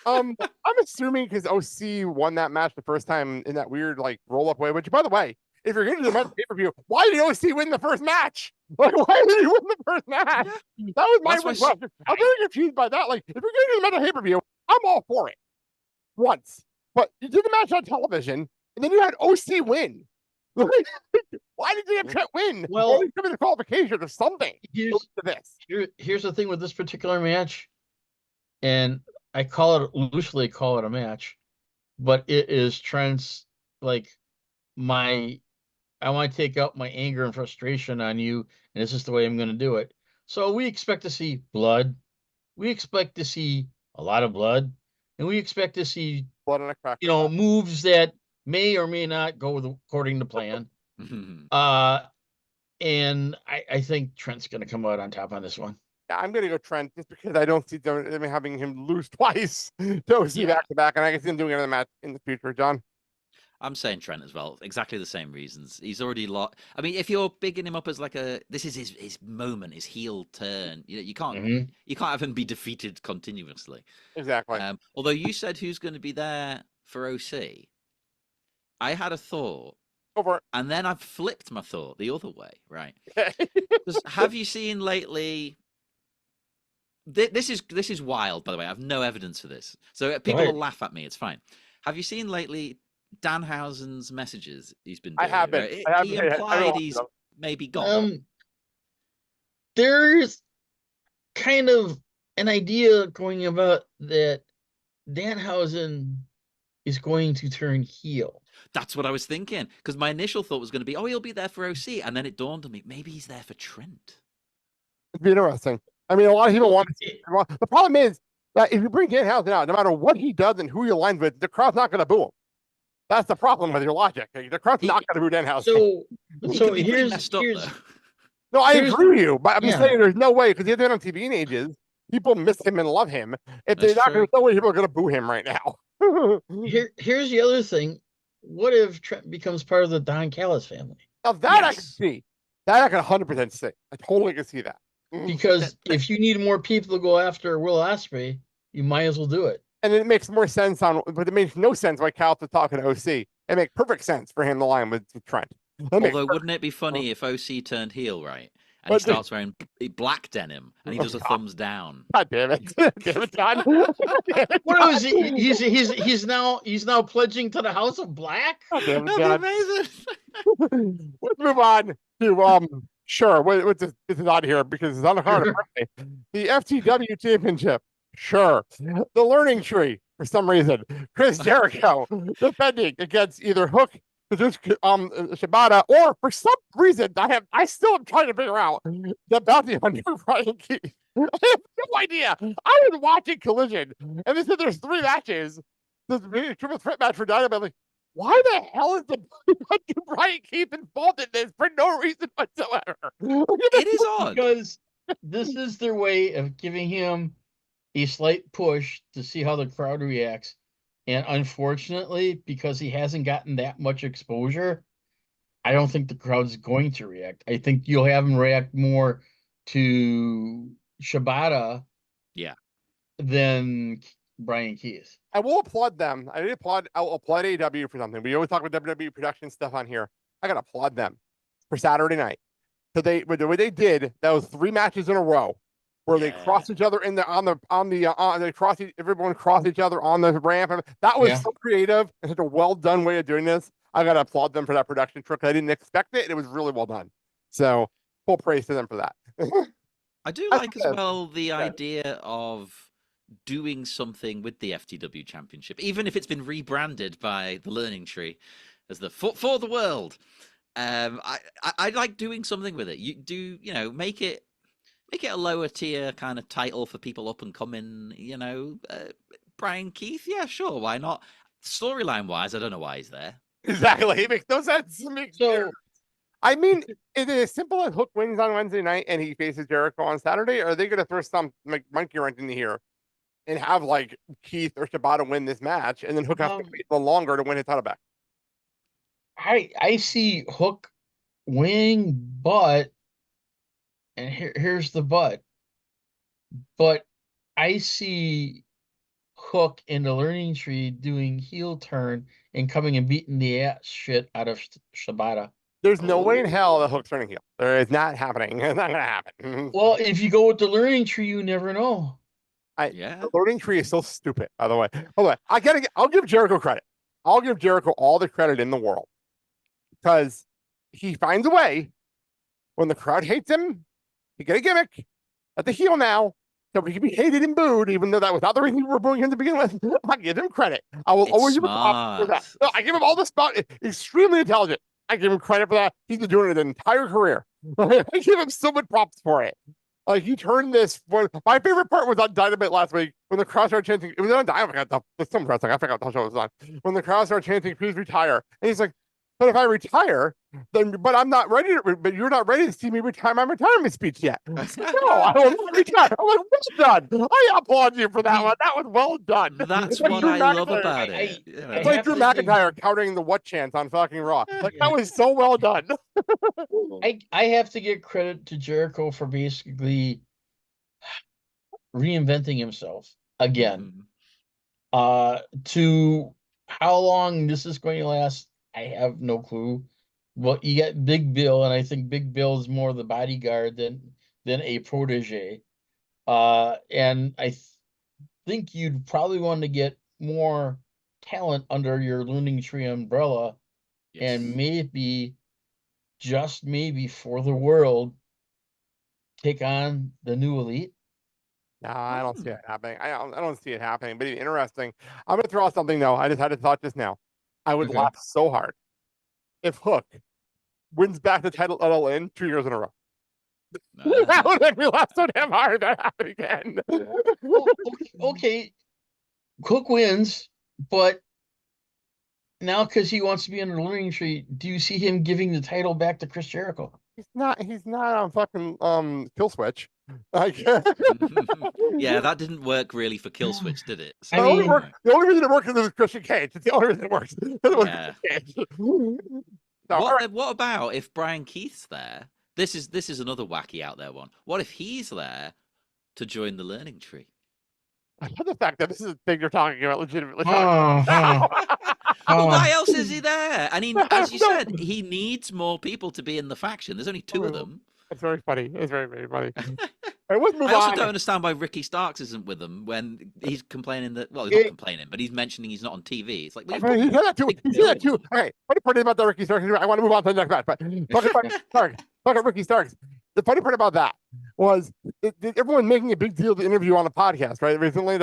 I'm assuming because OC won that match the first time in that weird like roll up way. Which, by the way, if you're going to do the pay-per-view, why did OC win the first match? Like, why did he win the first match? Yeah. That was my question. I'm very confused by that. Like, if you're going to do the mental pay-per-view, I'm all for it. Once. But you did the match on television, and then you had OC win. Why did they have win? Well, give it a qualification or something. Here's the thing with this particular match, and I loosely call it a match, but it is Trent's, like, I want to take out my anger and frustration on you, and this is the way I'm going to do it. So we expect to see blood. We expect to see a lot of blood, and we expect to see blood on a cracker. Moves that may or may not go according to plan. And I think Trent's going to come out on top on this one. Yeah, I'm going to go Trent just because I don't see them having him lose twice to OC back to back, and I can see him doing another match in the future. John? I'm saying Trent as well. Exactly the same reasons. He's already I mean, if you're bigging him up as like this is his moment, his heel turn. You can't have him be defeated continuously. Exactly. Although you said who's going to be there for OC, I had a thought. Over it. And then I've flipped my thought the other way. Right. Have you seen lately? This is wild, by the way. I have no evidence for this, so people will laugh at me. It's fine. Have you seen lately Danhausen's messages he's been doing? I have been. Right? He implied he's maybe gone. There's kind of an idea going about that Danhausen is going to turn heel. That's what I was thinking, because my initial thought was going to be, he'll be there for OC, and then it dawned on me, maybe he's there for Trent. It'd be interesting. I mean, a lot of people want to see. The problem is that if you bring Danhausen out, no matter what he does and who he aligns with, the crowd's not going to boo him. That's the problem with your logic. The crowd's not going to boo Danhausen. So here's no, I agree with you, but I'm saying there's no way, because he hasn't been on TV in ages. People miss him and love him. If they're not, there's no way people are going to boo him right now. Here's the other thing. What if Trent becomes part of the Don Callis family? Now that I can see. That I can 100% see. I totally can see that. Because if you need more people to go after Will Ospreay, you might as well do it. And it makes more sense but it makes no sense why Callis is talking to OC. It makes perfect sense for him to line with Trent. Although, wouldn't it be funny if OC turned heel, right? And he starts wearing black denim, and he does a thumbs down. God damn it! Damn it, John! What is he? He's now pledging to the House of Black. That'd be amazing. Let's move on to sure. This is on here because it's on the card. The FTW Championship. Sure. The Learning Tree for some reason. Chris Jericho defending against either Hook, Shibata, or for some reason I still am trying to figure out the bounty hunter Brian Keith. I have no idea. I was watching Collision and they said there's 3 matches. This triple threat match for Dynamite. Like, why the hell is the Brian Keith involved in this for no reason whatsoever? It is odd because this is their way of giving him a slight push to see how the crowd reacts. And unfortunately, because he hasn't gotten that much exposure, I don't think the crowd's going to react. I think you'll have him react more to Shibata than Brian Keith. I will applaud them. I'll applaud AEW for something. We always talk about WWE production stuff on here. I gotta applaud them for Saturday night. So the way they did, that was 3 matches in a row where they crossed each other everyone crossed each other on the ramp. That was so creative and such a well done way of doing this. I gotta applaud them for that production trick. I didn't expect it, and it was really well done. So full praise to them for that. I do like as well the idea of doing something with the FTW Championship, even if it's been rebranded by the Learning Tree as the for the world. I like doing something with it. Make it a lower tier kind of title for people up and coming. Brian Keith, yeah, sure, why not? Storyline wise, I don't know why he's there. Exactly, it makes no sense. I mean, is it as simple as Hook wins on Wednesday night and he faces Jericho on Saturday? Or are they going to throw some monkey wrench in here and have Keith or Shibata win this match, and then Hook has to wait a little longer to win his title back? I see Hook winning, but here's the but I see Hook in the learning tree doing heel turn and coming and beating the ass shit out of Shibata. There's no way in hell that Hook's turning heel. There is not happening. It's not gonna happen. Well, if you go with the learning tree, you never know. The learning tree is so stupid, by the way. Hold on. I'll give Jericho credit. I'll give Jericho all the credit in the world. Because he finds a way when the crowd hates him, he get a gimmick at the heel now. So he can be hated and booed, even though that was not the reason we were booing him to begin with. I give him credit. I will always give him props for that. No, I give him all the spot. Extremely intelligent. I give him credit for that. He's been doing it his entire career. I give him so much props for it. Like he turned this. My favorite part was on Dynamite last week when the crowd started chanting. It was on Dynamite. Some wrestling. I forgot what show it was on. When the crowd started chanting, "Please retire," and he's like, "But if I retire, but I'm not ready to. But you're not ready to see me retire my retirement speech yet." No, I will not retire. I'm like, well done. I applaud you for that one. That was well done. That's what I love about it. It's like Drew McIntyre counting the what chants on fucking Raw. Like that was so well done. I have to give credit to Jericho for basically reinventing himself again. To how long this is going to last, I have no clue. Well, you got Big Bill, and I think Big Bill is more the bodyguard than a protege. And I think you'd probably want to get more talent under your learning tree umbrella, and maybe, just maybe, for the world, take on the New Elite. No, I don't see it happening. I don't see it happening. But interesting. I'm gonna throw out something though. I just had a thought just now. I would laugh so hard if Hook wins back the title at All In 2 years in a row. That would make me laugh so damn hard that happened again. Okay, Hook wins, but now because he wants to be under the learning tree, do you see him giving the title back to Chris Jericho? He's not on fucking Kill Switch. Like, yeah, that didn't work really for Kill Switch, did it? So, the only reason it worked was Christian Cage. It's the only reason it works. What about if Brian Keith's there? This is another wacky out there one. What if he's there to join the learning tree? I love the fact that this is a thing you're talking about legitimately. Well, why else is he there? I mean, as you said, he needs more people to be in the faction. There's only 2 of them. It's very funny. It's very, very funny. I also don't understand why Ricky Starks isn't with them when he's complaining that. Well, he's not complaining, but he's mentioning he's not on TV. It's like he said that too. He said that too. Okay, funny part about that Ricky Starks. I want to move on to the next match, but talk about Ricky Starks. The funny part about that was everyone making a big deal of the interview on a podcast, right? Recently,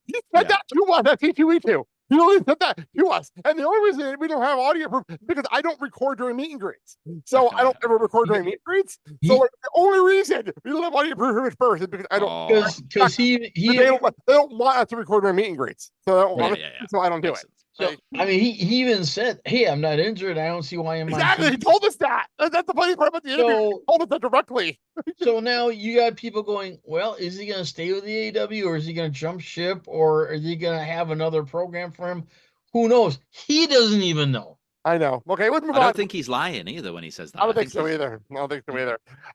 he said that to us at T2E2. He only said that to us. And the only reason we don't have audio proof is because I don't record during meet and greets. So I don't ever record during meet and greets. So like, the only reason we don't have audio proof at first is because I don't. Because they don't want us to record during meet and greets. So I don't do it. So, I mean, he even said, "Hey, I'm not injured. I don't see why I'm exactly." He told us that. That's the funny part about the interview. He told us that directly. So now you got people going, "Well, is he going to stay with the AEW, or is he going to jump ship, or are they going to have another program for him?" Who knows? He doesn't even know. I know. Okay, let's move on. I don't think he's lying either when he says that. I don't think so either. All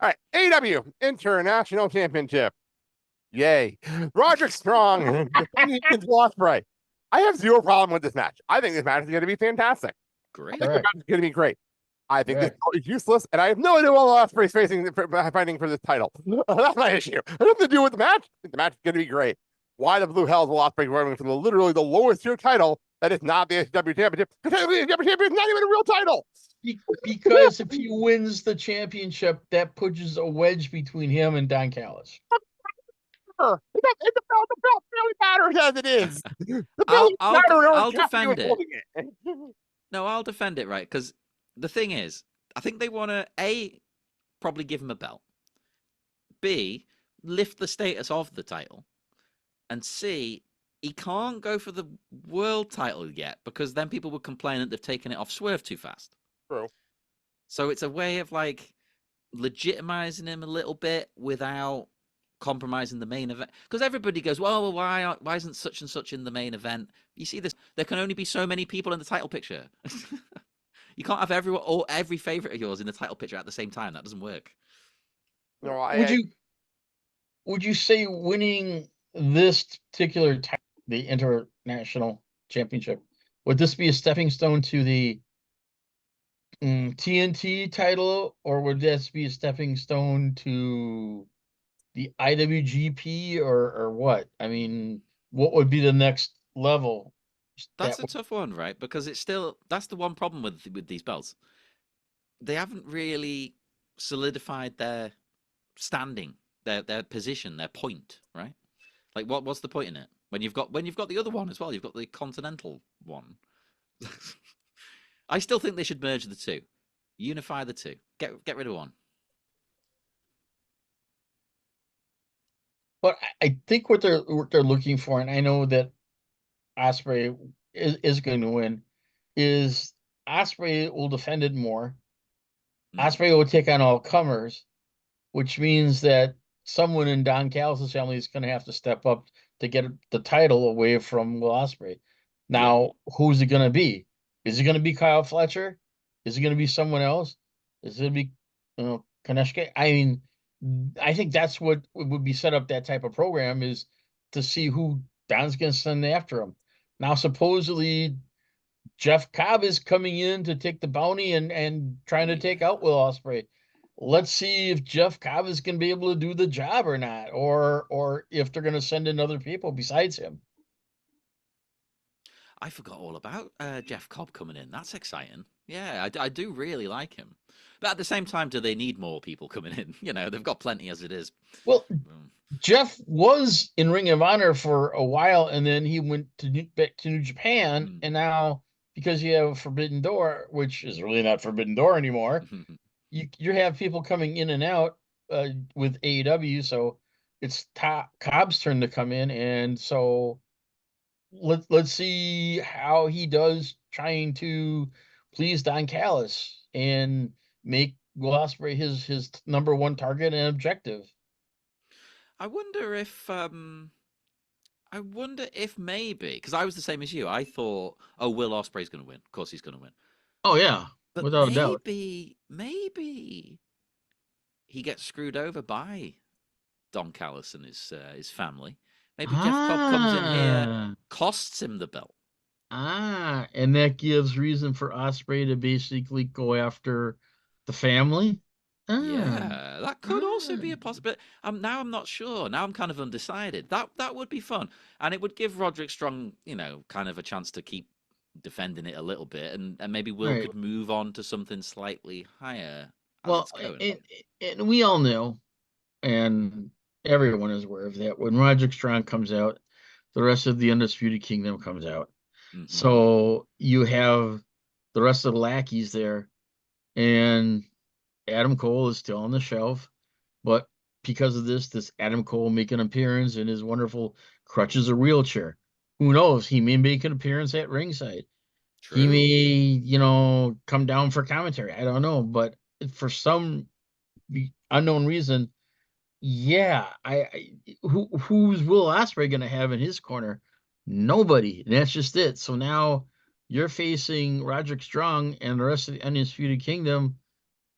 right, AEW International Championship. Yay, Roderick Strong defending against Ospreay. I have zero problem with this match. I think this match is going to be fantastic. Great. I think the match is going to be great. I think this is useless, and I have no idea what Ospreay is fighting for this title. That's my issue. It has nothing to do with the match. I think the match is going to be great. Why the blue hell is Ospreay running for literally the lowest tier title that is not the AEW Championship? Because the AEW Championship is not even a real title. Because if he wins the championship, that pushes a wedge between him and Don Callis. The belt really matters as it is. I'll defend it. No, I'll defend it, right? Because the thing is, I think they want to A, probably give him a belt, B, lift the status of the title, and C, he can't go for the world title yet because then people would complain that they've taken it off Swerve too fast. True. So it's a way of like legitimizing him a little bit without compromising the main event, because everybody goes, well, why isn't such and such in the main event? You see this, there can only be so many people in the title picture. You can't have everyone or every favorite of yours in the title picture at the same time. That doesn't work. No, would you say winning this particular title the International Championship. Would this be a stepping stone to the TNT title, or would this be a stepping stone to the IWGP, or what? I mean, what would be the next level? That's a tough one, right? Because that's the one problem with these belts. They haven't really solidified their standing, their position, their point, right? Like what's the point in it when you've got the other one as well? You've got the Continental one. I still think they should merge the two, unify the two, get rid of one. But I think what they're looking for, and I know that Ospreay is going to win, is Ospreay will defend it more. Ospreay will take on all comers, which means that someone in Don Callis' family is going to have to step up to get the title away from Will Ospreay. Now, who's it going to be? Is it going to be Kyle Fletcher? Is it going to be someone else? Is it going to be Kaneshka? I mean, I think that's what would be set up, that type of program, is to see who Don's going to send after him. Now, supposedly, Jeff Cobb is coming in to take the bounty and trying to take out Will Ospreay. Let's see if Jeff Cobb is going to be able to do the job or not, or if they're going to send in other people besides him. I forgot all about Jeff Cobb coming in. That's exciting. Yeah, I do really like him. But at the same time, do they need more people coming in? You know, they've got plenty as it is. Well, Jeff was in Ring of Honor for a while, and then he went back to New Japan, and now, because you have Forbidden Door, which is really not Forbidden Door anymore, you have people coming in and out with AEW, so it's Cobb's turn to come in, and so let's see how he does trying to please Don Callis and make Will Ospreay his number one target and objective. I wonder if maybe, because I was the same as you. I thought, Will Ospreay's going to win. Of course, he's going to win. Oh yeah, but without a doubt. Maybe he gets screwed over by Don Callis and his family. Maybe Jeff Cobb comes in here, costs him the belt. And that gives reason for Ospreay to basically go after the family. Yeah, that could also be a possibility. Now I'm not sure. Now I'm kind of undecided. That would be fun, and it would give Roderick Strong, kind of a chance to keep defending it a little bit, and maybe Will could move on to something slightly higher. Well, and we all know, and everyone is aware of that, when Roderick Strong comes out, the rest of the Undisputed Kingdom comes out. Mm-hmm. So you have the rest of the lackeys there, and Adam Cole is still on the shelf, but because of this Adam Cole make an appearance in his wonderful crutches or wheelchair. Who knows? He may make an appearance at ringside. True. He may, come down for commentary. I don't know, but for some unknown reason, yeah, who's Will Ospreay going to have in his corner? Nobody. And that's just it. So now you're facing Roderick Strong and the rest of the Undisputed Kingdom,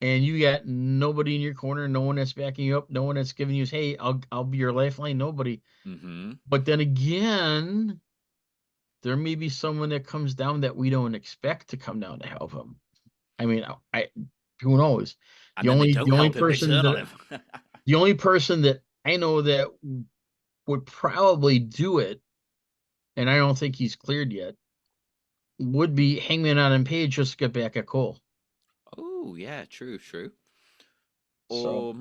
and you got nobody in your corner, no one that's backing you up, no one that's giving you, hey, I'll be your lifeline, nobody. Mm-hmm. But then again, there may be someone that comes down that we don't expect to come down to help him. I mean, who knows? The only person that I know that would probably do it, and I don't think he's cleared yet, would be Hangman Adam Page, just to get back at Cole. Oh, yeah, true. So,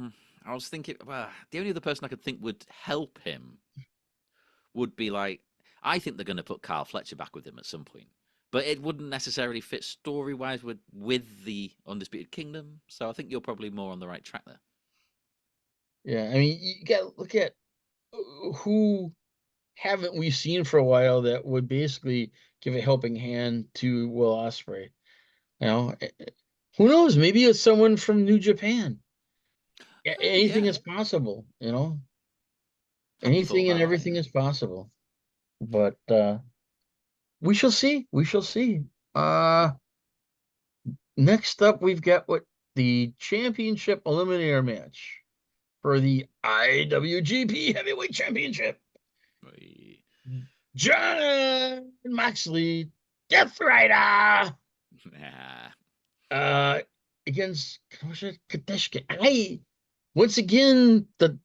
I was thinking, the only other person I could think would help him would be I think they're going to put Kyle Fletcher back with him at some point, but it wouldn't necessarily fit story-wise with the Undisputed Kingdom, so I think you're probably more on the right track there. Yeah, I mean, you got to look at who haven't we seen for a while that would basically give a helping hand to Will Ospreay. Who knows? Maybe it's someone from New Japan. Anything is possible, Anything and everything is possible. But we shall see. Next up, we've got the championship eliminator match for the IWGP Heavyweight Championship. John Moxley, Death Rider. Against Kadeshka. Once again, the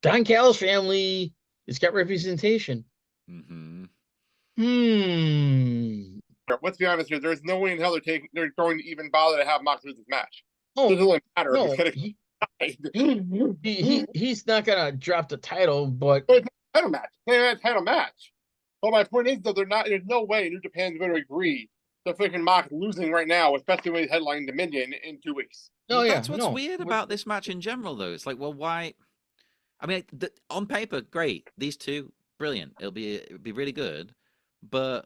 Don Callis family has got representation. Let's be honest here. There's no way in hell they're going to even bother to have Mox lose this match. Oh, it doesn't really matter. No, he's not gonna drop the title, but title match. Title match. Well, my point is though, there's no way New Japan's going to agree to freaking Mox losing right now, especially when he's headlining Dominion in 2 weeks. That's what's weird about this match in general, though. It's like, well, why? I mean, on paper, great. These two, brilliant. It'll be really good. But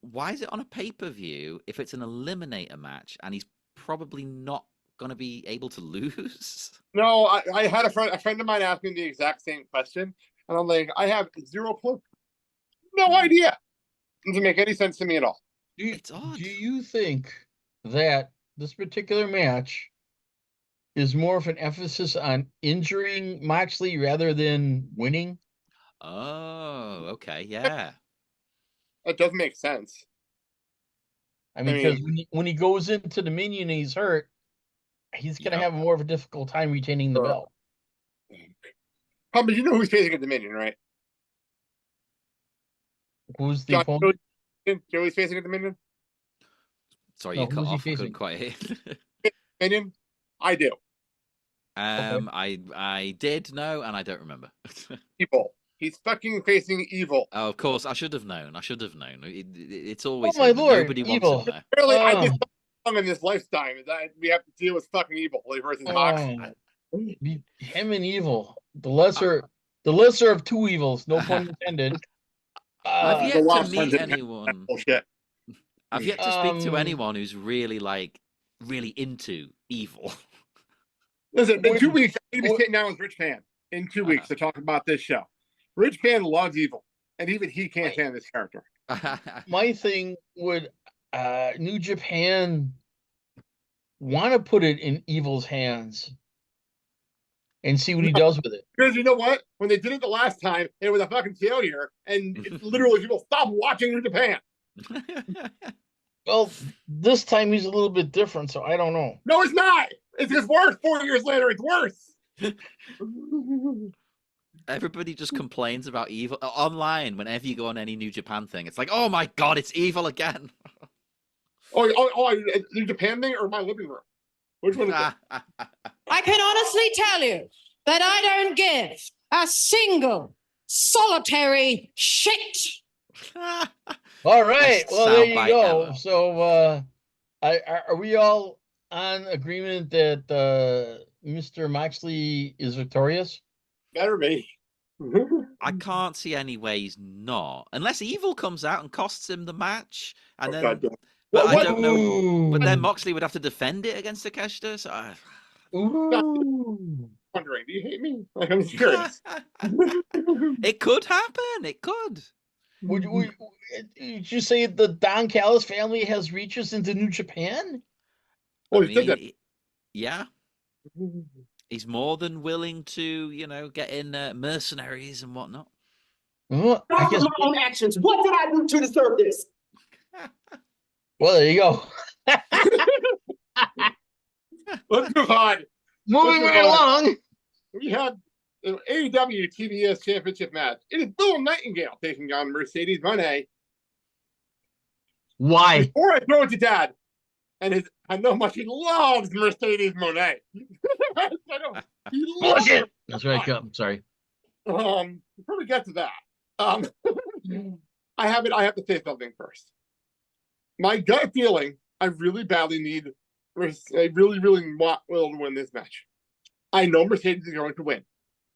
why is it on a pay-per-view if it's an eliminator match and he's probably not going to be able to lose? No, I had a friend of mine ask me the exact same question, and I'm like, I have zero clue. No idea. It doesn't make any sense to me at all. It's odd. Do you think that this particular match is more of an emphasis on injuring Moxley rather than winning? Oh, okay, yeah. It does make sense. I mean, because when he goes into Dominion and he's hurt, he's going to have more of a difficult time retaining the belt. But you know who's facing at Dominion, right? Who's the opponent? Joey's facing at Dominion? Sorry, you cut off. I couldn't quite hear. Dominion? I do. I did know, and I don't remember. Evil. He's fucking facing Evil. Oh, of course. I should have known. It's always my lord, nobody Evil. wants him there. Really, I just long in this lifetime that we have to deal with fucking Evil versus Moxley. Him and Evil, the lesser of two evils. No pun intended. I've yet to meet anyone. I've yet to speak to anyone who's really into Evil. Listen, in 2 weeks, I'm going to be sitting down with Rich Pan in 2 weeks to talk about this show. Rich Pan loves Evil, and even he can't stand this character. My thing would New Japan want to put it in Evil's hands and see what he does with it. Because you know what? When they did it the last time, it was a fucking failure, and literally people stopped watching New Japan. Well, this time he's a little bit different, so I don't know. No, it's not. It's just worse. 4 years later, it's worse. Everybody just complains about Evil online whenever you go on any New Japan thing. It's like, oh my god, it's Evil again. New Japan thing or my living room? Which one is it? I can honestly tell you that I don't give a single solitary shit. All right. Well, there you go. Ever. So, are we all on agreement that Mr. Moxley is victorious? Better be. I can't see any way he's not, unless Evil comes out and costs him the match, and then. But I don't know. But then Moxley would have to defend it against Takeshita. So wondering, do you hate me? Like, I'm curious. It could happen. It could. Would you say the Don Callis family has reaches into New Japan? Yeah. He's more than willing to, get in mercenaries and whatnot. Well, I guess my own actions. What did I do to deserve this? Well, there you go. Let's move on. Moving right along. We have an AEW TBS Championship match. It is Bill Nightingale taking on Mercedes Moné. Why? Before I throw it to Dad, I know how much he loves Mercedes Moné. Bullshit. That's right, Cup. Sorry. Before we get to that, I have to say something first. My gut feeling, I really badly want Will to win this match. I know Mercedes is going to win.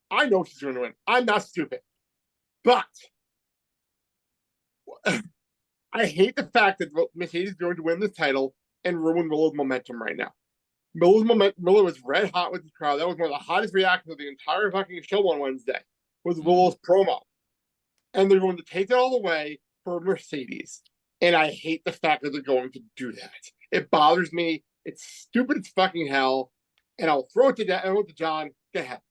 I know she's going to win. I'm not stupid. But I hate the fact that Mercedes is going to win this title and ruin Willow's momentum right now. Willow was red hot with the crowd. That was one of the hottest reactions of the entire fucking show on Wednesday, was Willow's promo. And they're going to take that all away for Mercedes. And I hate the fact that they're going to do that. It bothers me. It's stupid as fucking hell. And I'll throw it to John. Go ahead.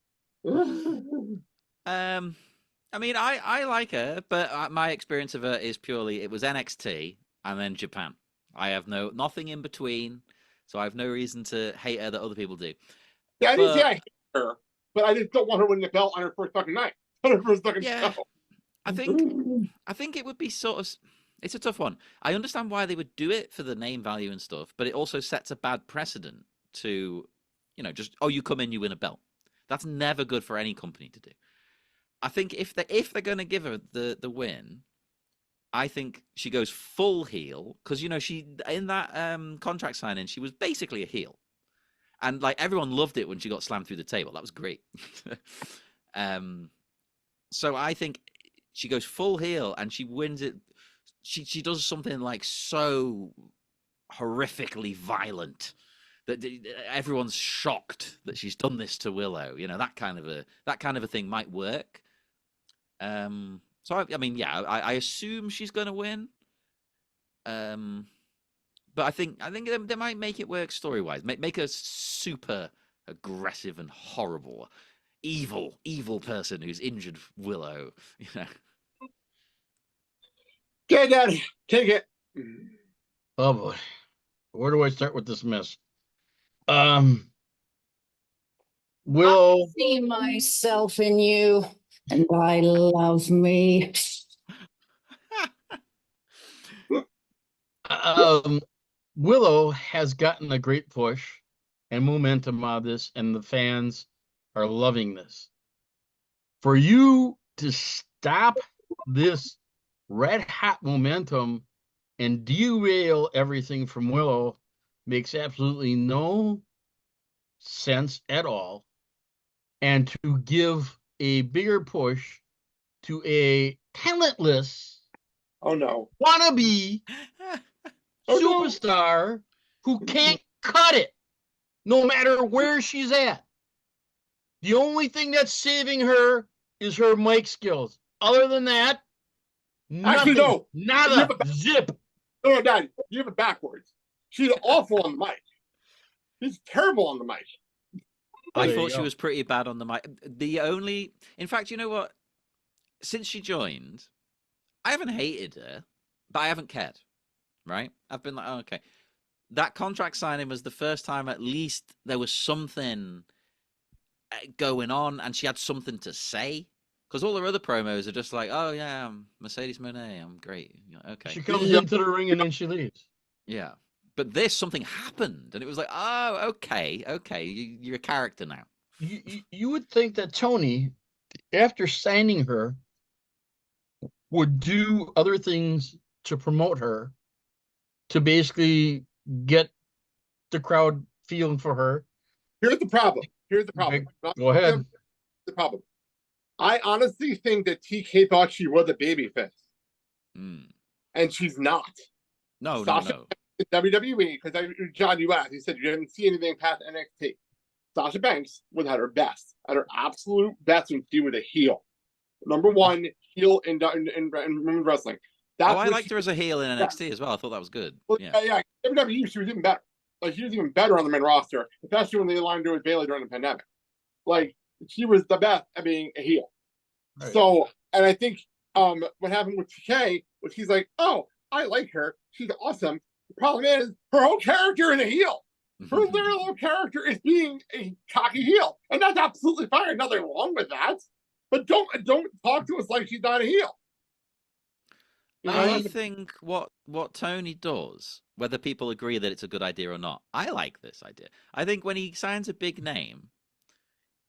I I mean, I like her, but my experience of her is purely it was NXT and then Japan. I have nothing in between, so I have no reason to hate her that other people do. Yeah, I didn't say I hate her, but I just don't want her winning the belt on her first fucking night, on her first fucking show. I think it would be sort of. It's a tough one. I understand why they would do it for the name value and stuff, but it also sets a bad precedent to, just you come in, you win a belt. That's never good for any company to do. I think if they're going to give her the win, I think she goes full heel because she in that contract signing she was basically a heel, and like everyone loved it when she got slammed through the table. That was great. So I think she goes full heel and she wins it. She does something like so horrifically violent that everyone's shocked that she's done this to Willow. That kind of a thing might work. So I mean, yeah, I assume she's going to win. But I think they might make it work story wise. Make her super aggressive and horrible, evil person who's injured Willow. Okay, Daddy, take it. Oh boy, where do I start with this mess? Willow. I see myself in you, and I love me. Willow has gotten a great push and momentum out of this, and the fans are loving this. For you to stop this red hot momentum and derail everything from Willow makes absolutely no sense at all. And to give a bigger push to a talentless wannabe superstar who can't cut it no matter where she's at. The only thing that's saving her is her mic skills. Other than that, nothing. Actually, no. Nada. Zip. No, Daddy, you have it backwards. She's awful on the mic. She's terrible on the mic. I thought she was pretty bad on the mic. In fact, you know what? Since she joined, I haven't hated her, but I haven't cared. Right? I've been like, oh, okay. That contract signing was the first time at least there was something going on and she had something to say. Because all her other promos are just like, oh, yeah, I'm Mercedes Moné. I'm great. Okay. She comes into the ring and then she leaves. Yeah. But something happened. And it was like, oh, okay. You're a character now. You would think that Tony, after signing her, would do other things to promote her, to basically get the crowd feeling for her. Here's the problem. Go ahead. The problem. I honestly think that TK thought she was a babyface. And she's not. No. WWE, because John, you asked, you said you didn't see anything past NXT. Sasha Banks was at her best, at her absolute best when she was a heel. Number one heel in women's wrestling. I liked her as a heel in NXT as well. I thought that was good. Well, yeah. WWE, she was even better. Like, she was even better on the main roster, especially when they aligned her with Bayley during the pandemic. Like, she was the best at being a heel. Right. So, and I think what happened with TK was he's like, oh, I like her. She's awesome. The problem is her whole character is a heel. Her literal character is being a cocky heel. And that's absolutely fine. Nothing wrong with that. But don't talk to us like she's not a heel. I think what Tony does, whether people agree that it's a good idea or not, I like this idea. I think when he signs a big name,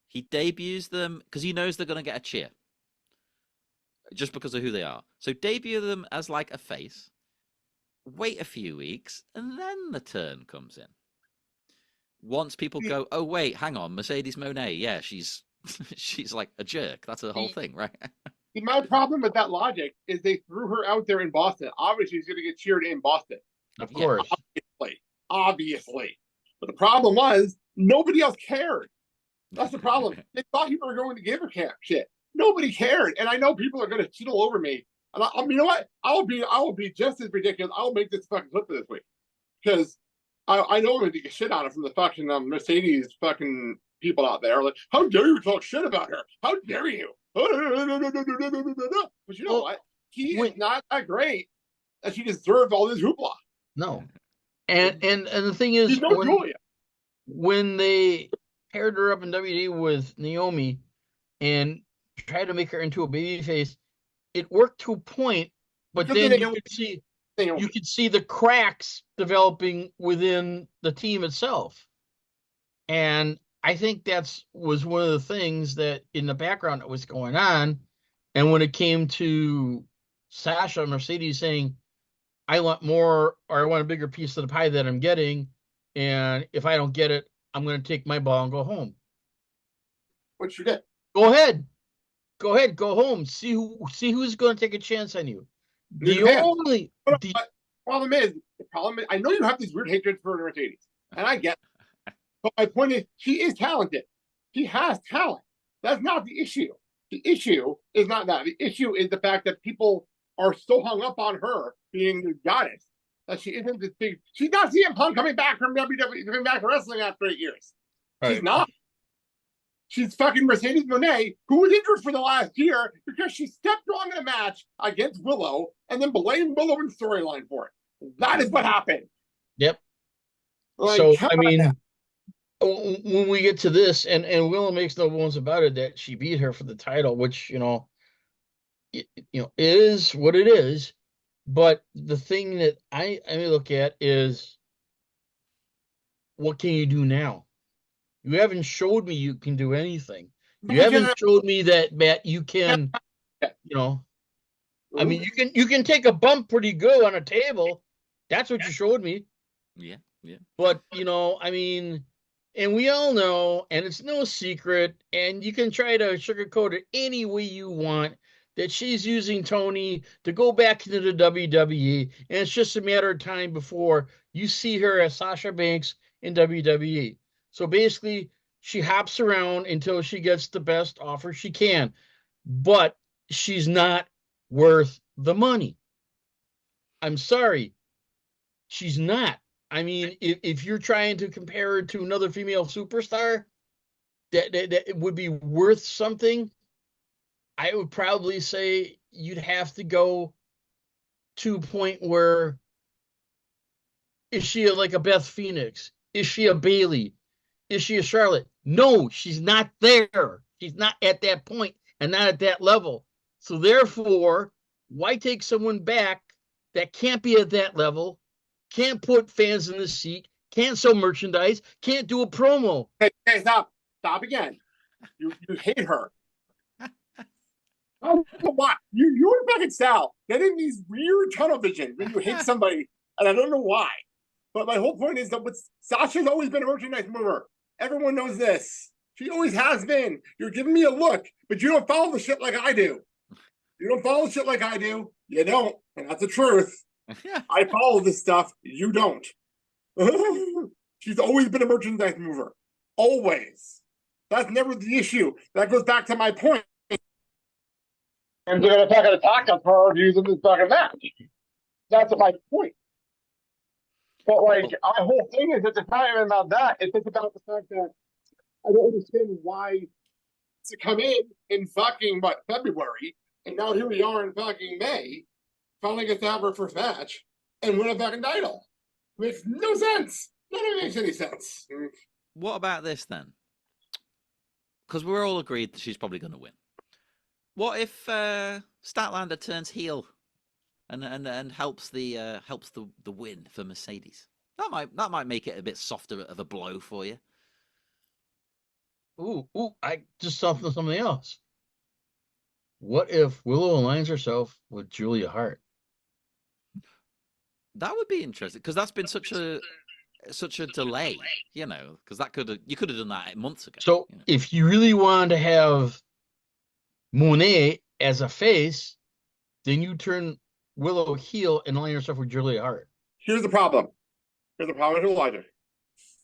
he debuts them because he knows they're going to get a cheer just because of who they are. So debut them as like a face, wait a few weeks, and then the turn comes in. Once people go, oh, wait, hang on, Mercedes Moné, yeah, she's like a jerk. That's the whole thing, right? My problem with that logic is they threw her out there in Boston. Obviously, she's going to get cheered in Boston. Of course. Obviously. But the problem was, nobody else cared. That's the problem. They thought people were going to give her shit. Nobody cared. And I know people are going to shit all over me. And you know what? I will be just as ridiculous. I will make this fucking clip this week. Because I know I'm going to get shit on it from the fucking Mercedes fucking people out there. Like, how dare you talk shit about her? How dare you? But you know what? He is not that great that she deserves all this hoopla. No. And the thing is, She's no Julia. When they paired her up in WWE with Naomi and tried to make her into a babyface, it worked to a point, but then you could see the cracks developing within the team itself. And I think was one of the things that in the background that was going on. And when it came to Sasha Mercedes saying, I want more, or I want a bigger piece of the pie that I'm getting, and if I don't get it, I'm going to take my ball and go home. What you did? Go ahead, go home. See who's going to take a chance on you. Problem is, I know you have these weird hatreds for Mercedes, and I get it. But my point is, she is talented. She has talent. That's not the issue. The issue is not that. The issue is the fact that people are so hung up on her being the goddess that she isn't this big. She's not CM Punk coming back from WWE, coming back to wrestling after 8 years. Right. She's not. She's fucking Mercedes Moné, who was injured for the last year because she stepped wrong in a match against Willow and then blamed Willow in storyline for it. That is what happened. Yep. So, I mean, when we get to this, and Willow makes no bones about it that she beat her for the title, which, is what it is. But the thing that I look at is, what can you do now? You haven't showed me you can do anything. You haven't showed me that, Matt, you can, I mean, you can take a bump pretty good on a table. That's what you showed me. Yeah. But, I mean, and we all know, and it's no secret, and you can try to sugarcoat it any way you want, that she's using Tony to go back into the WWE, and it's just a matter of time before you see her as Sasha Banks in WWE. So basically, she hops around until she gets the best offer she can, but she's not worth the money. I'm sorry. She's not. I mean, if you're trying to compare her to another female superstar that would be worth something, I would probably say you'd have to go to a point where, is she like a Beth Phoenix? Is she a Bailey? Is she a Charlotte? No, she's not there. She's not at that point and not at that level. So therefore, why take someone back that can't be at that level, can't put fans in the seat, can't sell merchandise, can't do a promo? Hey, stop again. You hate her. Oh, why? You and fucking Sal getting these weird tunnel vision when you hate somebody, and I don't know why. But my whole point is that Sasha's always been a merchandise mover. Everyone knows this. She always has been. You're giving me a look, but you don't follow the shit like I do. You don't follow shit like I do. You don't, and that's the truth. I follow this stuff. You don't. She's always been a merchandise mover. Always. That's never the issue. That goes back to my point. And they're going to attack us for our views in this fucking match. That's my point. But our whole thing is it's not even about that. It's about the fact that I don't understand why to come in fucking February, and now here we are in fucking May, finally get to have her first match and win a fucking title. Makes no sense. None of it makes any sense. What about this then? Because we're all agreed that she's probably going to win. What if Statlander turns heel and helps the win for Mercedes? That might make it a bit softer of a blow for you. Ooh! I just saw something else. What if Willow aligns herself with Julia Hart? That would be interesting because that's been such a delay, because you could have done that months ago. So if you really wanted to have Monet as a face, then you turn Willow heel and align yourself with Julia Hart. Here's the problem. With Elijah.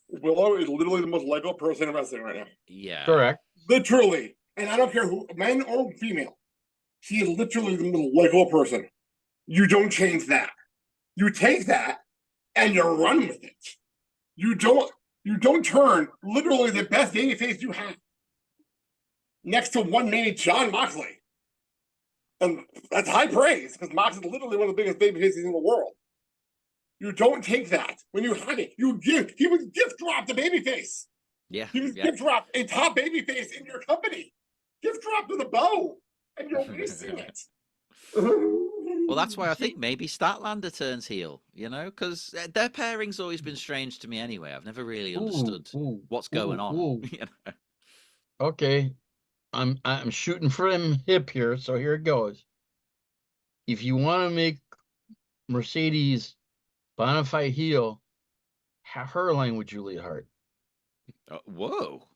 Willow is literally the most Lego person in wrestling right now. Yeah. Correct. Literally. And I don't care who, man or female. She is literally the most Lego person. You don't change that. You take that and you run with it. You don't turn literally the best babyface you have next to one maybe Jon Moxley. And that's high praise because Mox is literally one of the biggest babyfaces in the world. You don't take that when you have it. He was gift dropped a babyface. Yeah. He was gift dropped a top babyface in your company. Gift dropped with a bow. And you're wasting it. Well, that's why I think maybe Statlander turns heel, you know, because their pairing's always been strange to me anyway. I've never really understood what's going on. You know? Okay. I'm shooting from hip here, so here it goes. If you want to make Mercedes bona fide heel, have her line with Julia Hart. Whoa.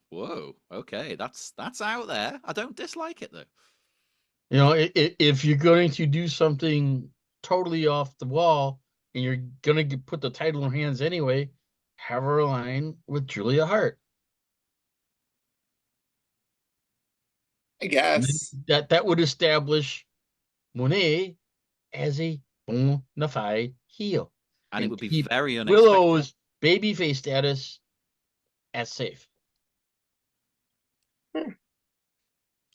Okay, that's out there. I don't dislike it though. You know, if you're going to do something totally off the wall and you're going to put the title in her hands anyway, have her align with Julia Hart. I guess that would establish Monet as a bona fide heel, and it would be very unexpected. Willow's babyface status as safe.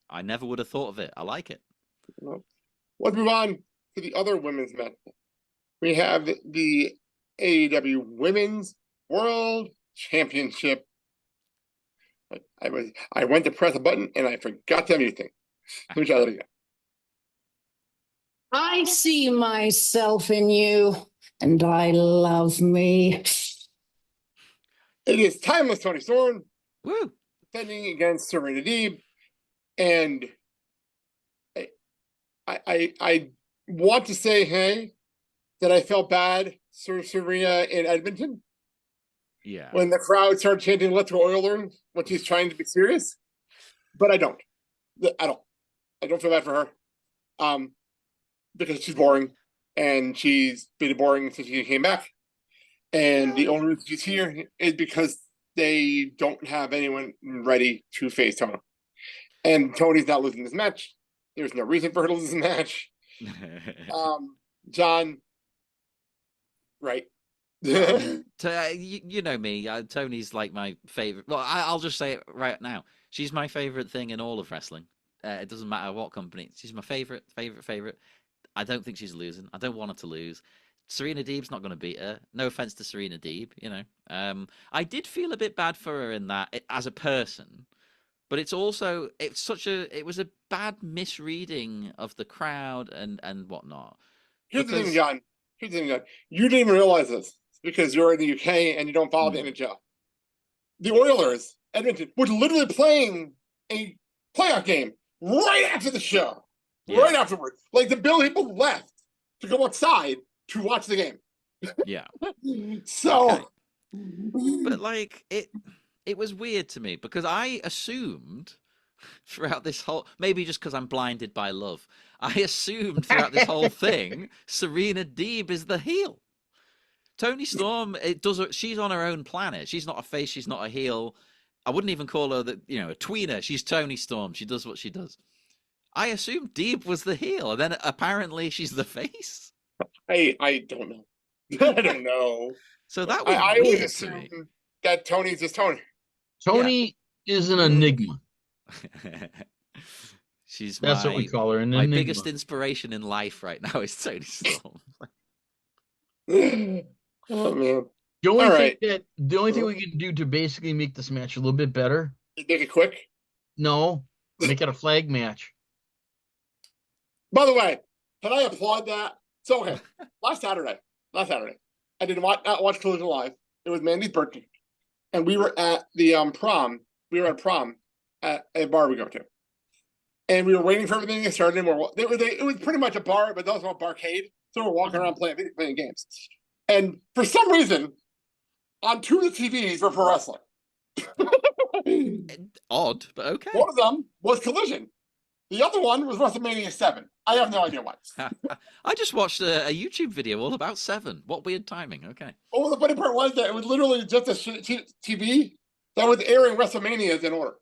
I never would have thought of it. I like it. Let's move on to the other women's match. We have the AEW Women's World Championship. I went to press a button and I forgot to mute thing. Let me try that again. I see myself in you, and I love me. It is Timeless Toni Storm defending against Serena Deeb, and I want to say, hey, that I felt bad for Serena in Edmonton. Yeah. When the crowd started chanting "Let's go Oilers" when she's trying to be serious, but I don't. I don't feel bad for her, because she's boring, and she's been boring since she came back. And the only reason she's here is because they don't have anyone ready to face Toni. And Tony's not losing this match. There's no reason for her to lose this match. John, right? You know me. Tony's like my favorite. Well, I'll just say it right now. She's my favorite thing in all of wrestling. It doesn't matter what company. She's my favorite. I don't think she's losing. I don't want her to lose. Serena Deeb's not going to beat her. No offense to Serena Deeb, you know. I did feel a bit bad for her in that as a person, but it was a bad misreading of the crowd and whatnot. Here's the thing, John. You didn't even realize this because you're in the UK and you don't follow the NHL. The Oilers, Edmonton, were literally playing a playoff game right after the show. Yeah. Right afterward. Like the people left to go outside to watch the game. Yeah. So okay. But like it was weird to me because I assumed throughout this whole, maybe just because I'm blinded by love, I assumed throughout this whole thing Serena Deeb is the heel. Toni Storm, she's on her own planet. She's not a face, she's not a heel. I wouldn't even call her a tweener. She's Toni Storm. She does what she does. I assumed Deeb was the heel, and then apparently she's the face. I don't know. I don't know. So that was I weird always to me. That Tony's just Tony. Tony is an enigma. That's what we call her. My biggest inspiration in life right now is Toni Storm. Oh man. The only thing we can do to basically make this match a little bit better. Make it quick? No. Make it a flag match. By the way, can I applaud that? So okay, last Saturday, I did not watch Collision Live. It was Mandy's birthday, and we were at the prom. We were at prom at a bar we go to, and we were waiting for everything to get started. And it was pretty much a bar, but that was a barcade. So we're walking around playing games, and for some reason, on two of the TVs were pro wrestling. Odd, but okay. One of them was Collision. The other one was WrestleMania 7. I have no idea what. I just watched a YouTube video all about 7. What weird timing. Okay. Oh, the funny part was that it was literally just a TV that was airing WrestleManias in order.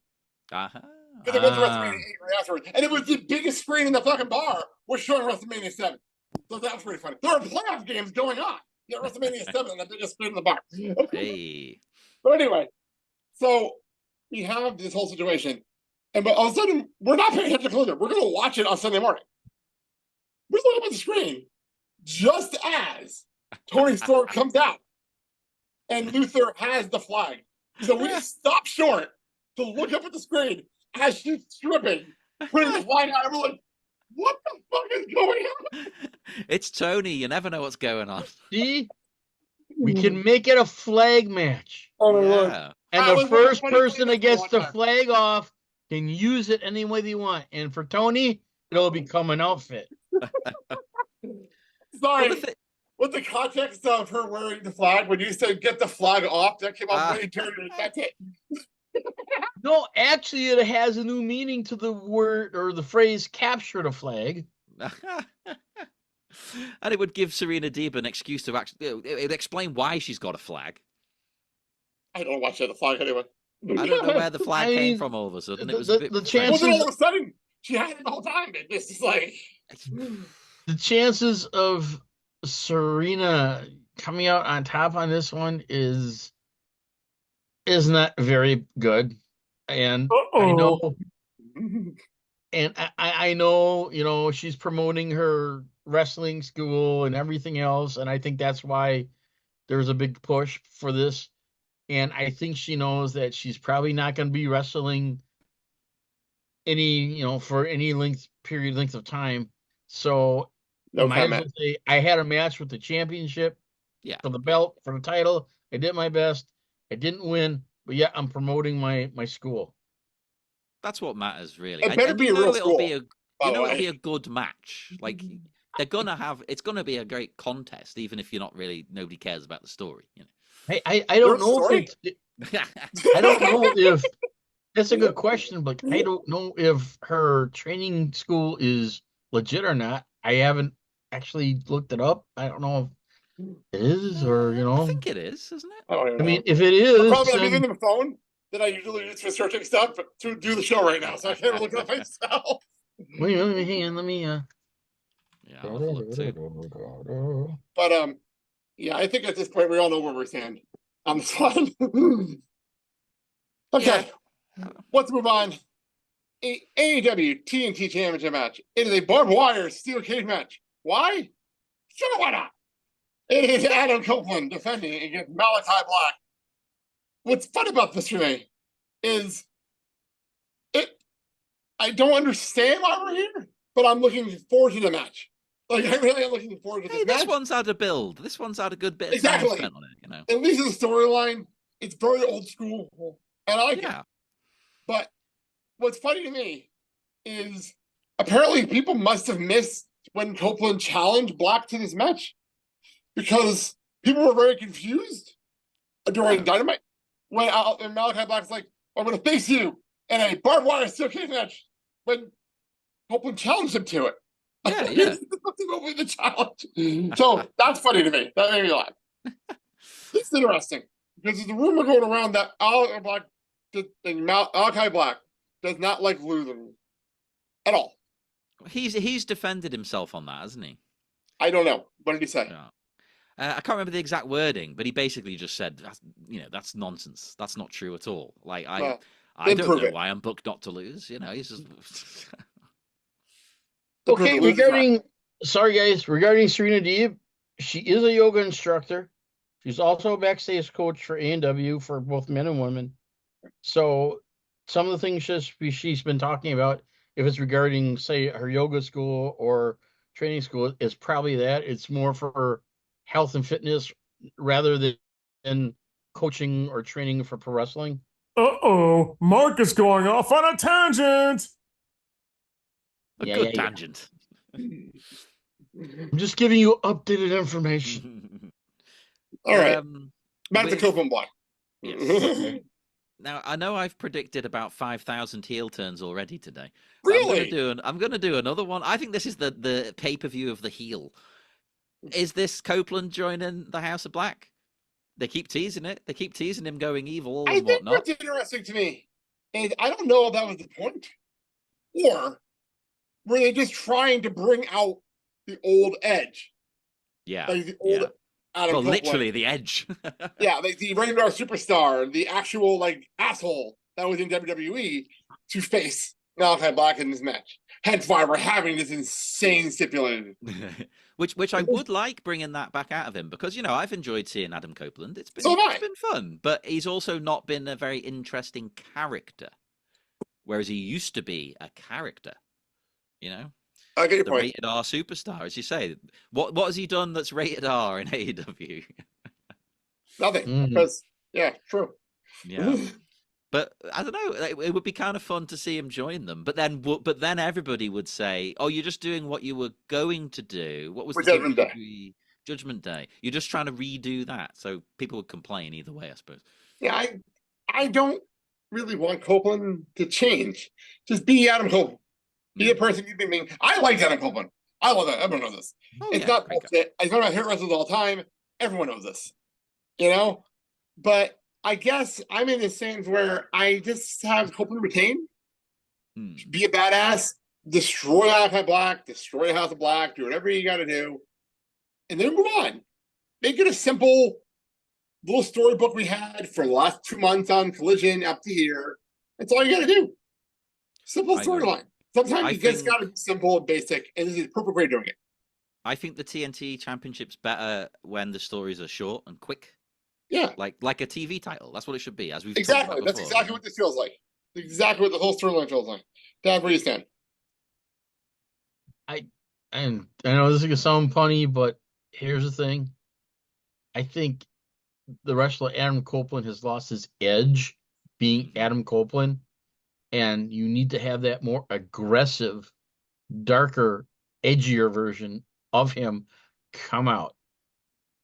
Uh-huh. Because it went to WrestleMania 8 right afterwards. And it was the biggest screen in the fucking bar was showing WrestleMania 7. So that was pretty funny. There were playoff games going on. You got WrestleMania 7 on the biggest screen in the bar. Hey. But anyway, so we have this whole situation. but all of a sudden, we're not paying attention to Collision. We're going to watch it on Sunday morning. We're looking at the screen just as Tony Storm comes out and Luther has the flag. So we stop short to look up at the screen as she's stripping, putting the flag out. And we're like, what the fuck is going on? It's Tony. You never know what's going on. See? We can make it a flag match. Oh, my Lord. And the first person that gets the flag off can use it any way they want. And for Tony, it'll become an outfit. Sorry. With the context of her wearing the flag, when you said get the flag off, that came out way too. That's it. No, actually, it has a new meaning to the word or the phrase capture the flag. And it would give Serena Deeb an excuse to actually, it would explain why she's got a flag. I don't know why she had the flag anyway. I don't know where the flag came from all of a sudden. It was the chances. All of a sudden, she had it the whole time. This is like the chances of Serena coming out on top on this one is not very good, and I know, and I know, you know, she's promoting her wrestling school and everything else, and I think that's why there's a big push for this. And I think she knows that she's probably not going to be wrestling any, you know, for any length of time. So I had a match with the championship, for the belt, for the title. I did my best. I didn't win, but yeah, I'm promoting my school. That's what matters, really. It better be a real school. It'll be a good match. Like they're gonna have. It's gonna be a great contest, even if nobody cares about the story. You know. Hey, I don't know if I don't know if that's a good question, but I don't know if her training school is legit or not. I haven't actually looked it up. I don't know if it is or, you know. I think it is, isn't it? I mean, if it is, probably I'm using the phone that I usually use for searching stuff to do the show right now, so I can't look it up myself. Wait, hang on, let me. Yeah, I'll have a look too. But yeah, I think at this point we all know where we stand on this one. Okay, let's move on. AEW TNT Championship match. It is a barbed wire steel cage match. Why? Sure, why not? It is Adam Copeland defending against Malachi Black. What's fun about this for me is I don't understand why we're here, but I'm looking forward to the match. Like, I really am looking forward to this match. This one's had a build. This one's had a good bit of time spent on it, you know. At least in the storyline, it's very old school. And I like it. But what's funny to me is apparently people must have missed when Copeland challenged Black to this match because people were very confused during Dynamite when Malachi Black's like, I'm going to face you in a barbed wire steel cage match when Copeland challenged him to it. Yeah. Over the challenge. So that's funny to me. That made me laugh. It's interesting because there's a rumor going around that Malachi Black does not like losing at all. He's defended himself on that, hasn't he? I don't know. What did he say? Yeah. I can't remember the exact wording, but he basically just said, you know, that's nonsense. That's not true at all. Like, I don't know why I'm booked not to lose. You know, he's just... Okay, regarding Serena Deeb, she is a yoga instructor. She's also a backstage coach for AEW for both men and women. So some of the things she's been talking about, if it's regarding, say, her yoga school or training school, is probably that. It's more for health and fitness rather than coaching or training for pro wrestling. Uh-oh, Mark is going off on a tangent. A good tangent. I'm just giving you updated information. All right. Back to Copeland Black. Yes. Now, I know I've predicted about 5,000 heel turns already today. Really? I'm going to do another one. I think this is the pay-per-view of the heel. Is this Copeland joining the House of Black? They keep teasing it. They keep teasing him going evil and whatnot. I think what's interesting to me is I don't know if that was the point. Or were they just trying to bring out the old Edge? Yeah. Like the old Adam Copeland. Literally the Edge. Yeah, like the regular superstar, the actual like asshole that was in WWE to face Malachi Black in this match. Hence why we're having this insane stipulated. which I would like bringing that back out of him, because, you know, I've enjoyed seeing Adam Copeland. It's been fun, but he's also not been a very interesting character, whereas he used to be a character, you know? I get your the point. Rated R superstar, as you say. What has he done that's rated R in AEW? Nothing. Because, yeah, true. Yeah. But I don't know. It would be kind of fun to see him join them. But then everybody would say, "Oh, you're just doing what you were going to do. What was the Judgment Day? Judgment Day. You're just trying to redo that." So people would complain either way, I suppose. Yeah, I don't really want Copeland to change. Just be Adam Copeland. Be the person you've been being. I like Adam Copeland. I love that. Everyone knows this. It's not bullshit. I talk about hit wrestlers all the time. Everyone knows this. You know, but I guess I'm in the sense where I just have Copeland retain, be a badass, destroy Malachi Black, destroy the House of Black, do whatever you got to do, and then move on. Make it a simple little storybook we had for the last 2 months on Collision up to here. That's all you got to do. Simple storyline. Sometimes you just got to be simple and basic, and this is a perfect way of doing it. I think the TNT Championship's better when the stories are short and quick. Yeah, like a TV title. That's what it should be. As we've exactly. That's exactly what this feels like. Exactly what the whole storyline feels like. Dad, where do you stand? I know this is gonna sound punny, but here's the thing. I think the wrestler Adam Copeland has lost his edge being Adam Copeland, and you need to have that more aggressive, darker, edgier version of him come out.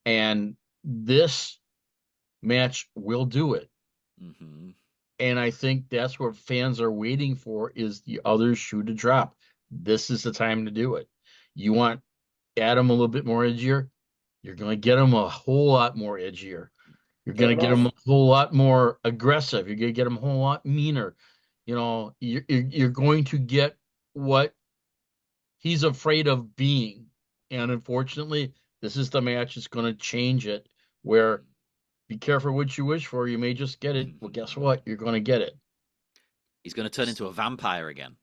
And this match will do it. And I think that's what fans are waiting for, is the other shoe to drop. This is the time to do it. You want Adam a little bit more edgier, you're going to get him a whole lot more edgier. You're going to get him a whole lot more aggressive. You're going to get him a whole lot meaner. You know, you're going to get what he's afraid of being. And unfortunately, this is the match that's going to change it, where be careful what you wish for. You may just get it. Well, guess what? You're going to get it. He's going to turn into a vampire again.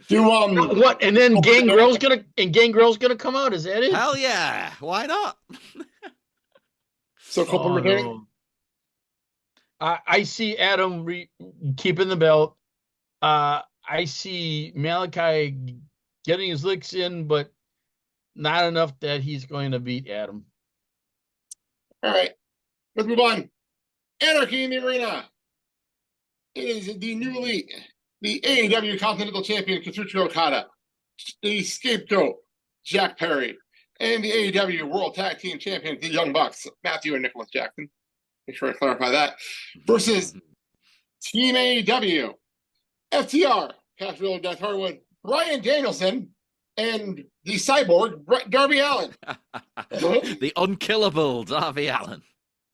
What? And then Gangrel's gonna come out. Is that it? Hell yeah! Why not? So Copeland retaining. I see Adam keeping the belt. I see Malachi getting his licks in, but not enough that he's going to beat Adam. All right, let's move on. Anarchy in the Arena. It is the new elite, the AEW Continental Champion Kazuchika Okada, the Scapegoat Jack Perry, and the AEW World Tag Team Champions, the Young Bucks, Matthew and Nicholas Jackson. Make sure I clarify that. Versus Team AEW, FTR, Cashville, Death Harwood, Bryan Danielson, and the Cyborg, Darby Allin. The unkillable Darby Allin.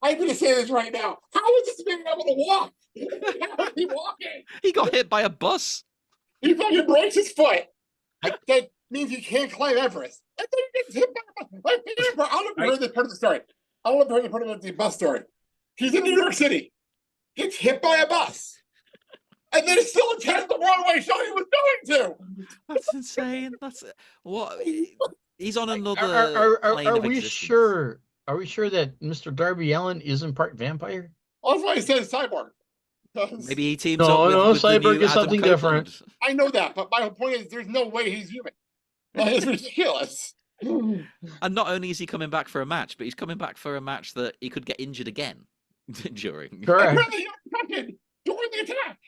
I'm going to say this right now. How is this man able to walk? How is he walking? He got hit by a bus. He fucking breaks his foot. That means he can't climb Everest. And then he gets hit by a bus. I don't know if you heard this part of the story. I don't know if you heard part of the bus story. He's in New York City. Gets hit by a bus. And then still attends the Broadway show he was going to. That's insane. That's what he's on another plane of we existence. sure? Are we sure that Mr. Darby Allin isn't part vampire? Well, that's why he says Cyborg. Maybe he teams up with Cyborg the new is something Adam Copeland. different. I know that, but my point is there's no way he's human. That is ridiculous. And not only is he coming back for a match, but he's coming back for a match that he could get injured again during. Correct. During the attack.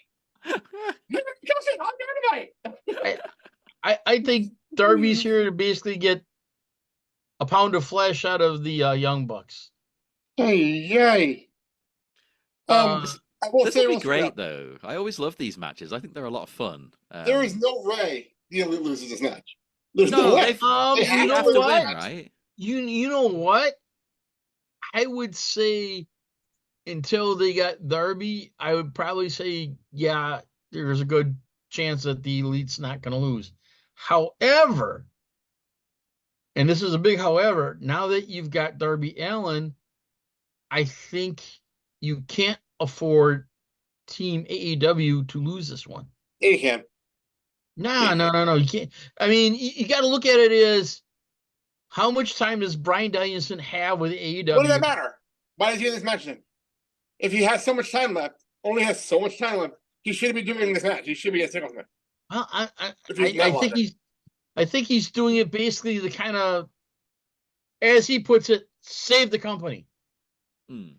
Concussion on Dynamite. I think Darby's here to basically get a pound of flesh out of the Young Bucks. Yay. I will This say would be great, though. I always love these matches. I think they're a lot of fun. There is no way the Elite loses this match. There's No, no way. they have to win, right? You know what? I would say until they got Darby, I would probably say, yeah, there's a good chance that the Elite's not going to lose. However, and this is a big however, now that you've got Darby Allin, I think you can't afford Team AEW to lose this one. You can. No. You can't. I mean, you got to look at it as how much time does Bryan Danielson have with AEW? What does that matter? Why does he have this match then? If he has so much time left, only has so much time left, he shouldn't be doing this match. He should be a singles match. Well, I think he's doing it basically the kind of, as he puts it, save the company. You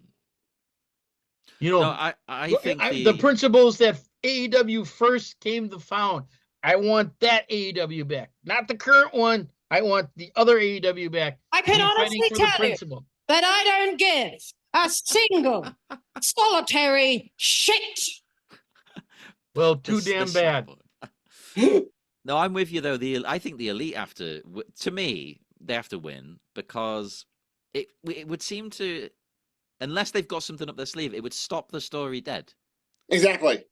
know, no, I think the principles that AEW first came to found. I want that AEW back, not the current one. I want the other AEW back. I can honestly tell you that I don't give a single solitary shit. Well, too damn bad. No, I'm with you though. I think the Elite have to. To me, they have to win because it would seem to, unless they've got something up their sleeve, it would stop the story dead. Exactly.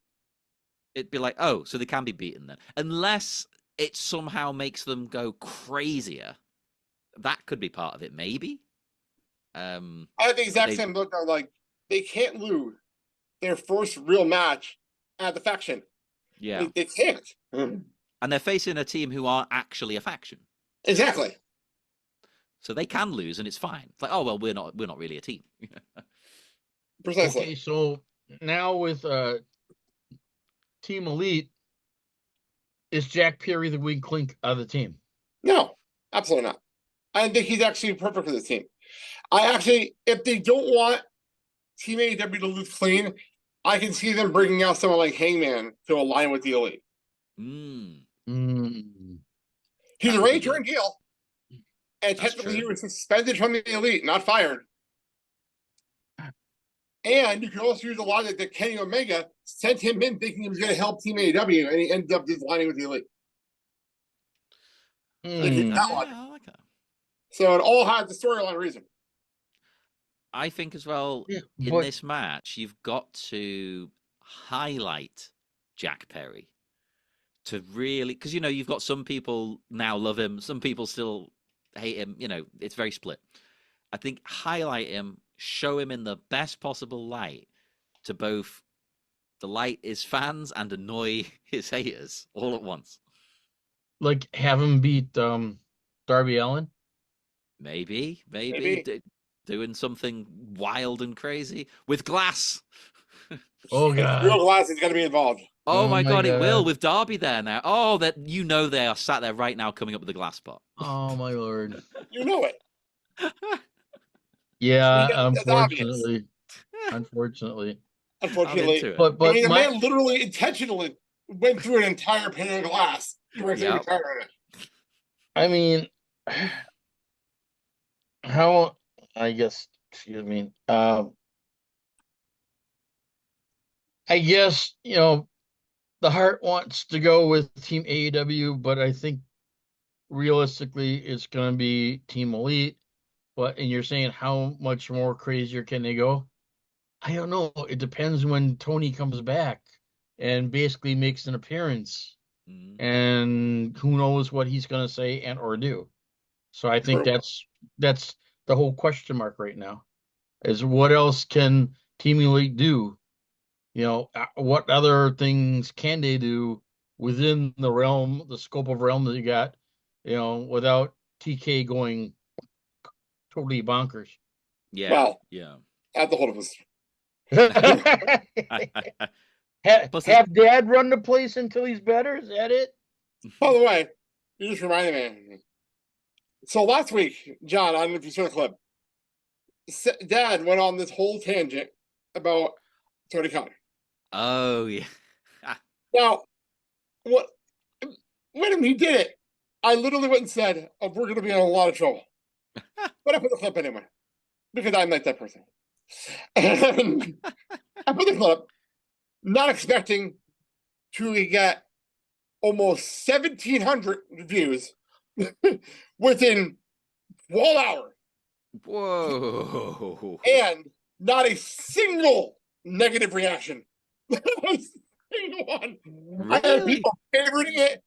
It'd be like, oh, so they can be beaten then, unless it somehow makes them go crazier. That could be part of it, maybe. I have the exact same look. Like they can't lose their first real match at the faction. Yeah, they can't. And they're facing a team who aren't actually a faction. Exactly. So they can lose, and it's fine. It's like, oh well, we're not really a team. Precisely. Okay, so now with Team Elite, is Jack Perry the weak link of the team? No, absolutely not. I think he's actually perfect for this team. If they don't want Team AEW to lose clean, I can see them bringing out someone like Hangman to align with the Elite. He's a return heel, and technically he was suspended from the Elite, not fired. And you can also use a lot of that Kenny Omega sent him in thinking he was going to help Team AEW, and he ended up just aligning with the Elite. I like that. So it all had the storyline reason. I think as well, in this match, you've got to highlight Jack Perry to really, because, you've got some people now love him, some people still hate him, it's very split. I think highlight him, show him in the best possible light to both delight his fans and annoy his haters all at once. Like have him beat Darby Allin? Maybe. Doing something wild and crazy with glass. Oh god, real glass is going to be involved. Oh my god, it will with Darby there now. Oh, that they are sat there right now coming up with the glass pot. Oh my lord, you know it. Yeah, unfortunately. But I mean, the man literally intentionally went through an entire pane of glass. I mean, how? I guess. Excuse me. I guess the heart wants to go with Team AEW, but I think realistically it's going to be Team Elite. And you're saying how much more crazier can they go? I don't know. It depends when Tony comes back and basically makes an appearance, and who knows what he's going to say and or do. So I think that's the whole question mark right now, is what else can Team Elite do? What other things can they do within the scope of realm that you got, without TK going totally bonkers. Yeah. Well, yeah. At the hold of us. Have Dad run the place until he's better? Is that it? By the way, you just reminded me. So last week, John, I don't know if you saw the clip. Dad went on this whole tangent about Tony Khan. Oh yeah. Now, when he did it, I literally went and said, "Oh, we're going to be in a lot of trouble." But I put the clip anyway, because I'm like that person. And I put the clip, not expecting to get almost 1,700 views within 12 hours. Whoa. And not a single negative reaction. Not a single one. Really? I had people favoriting it,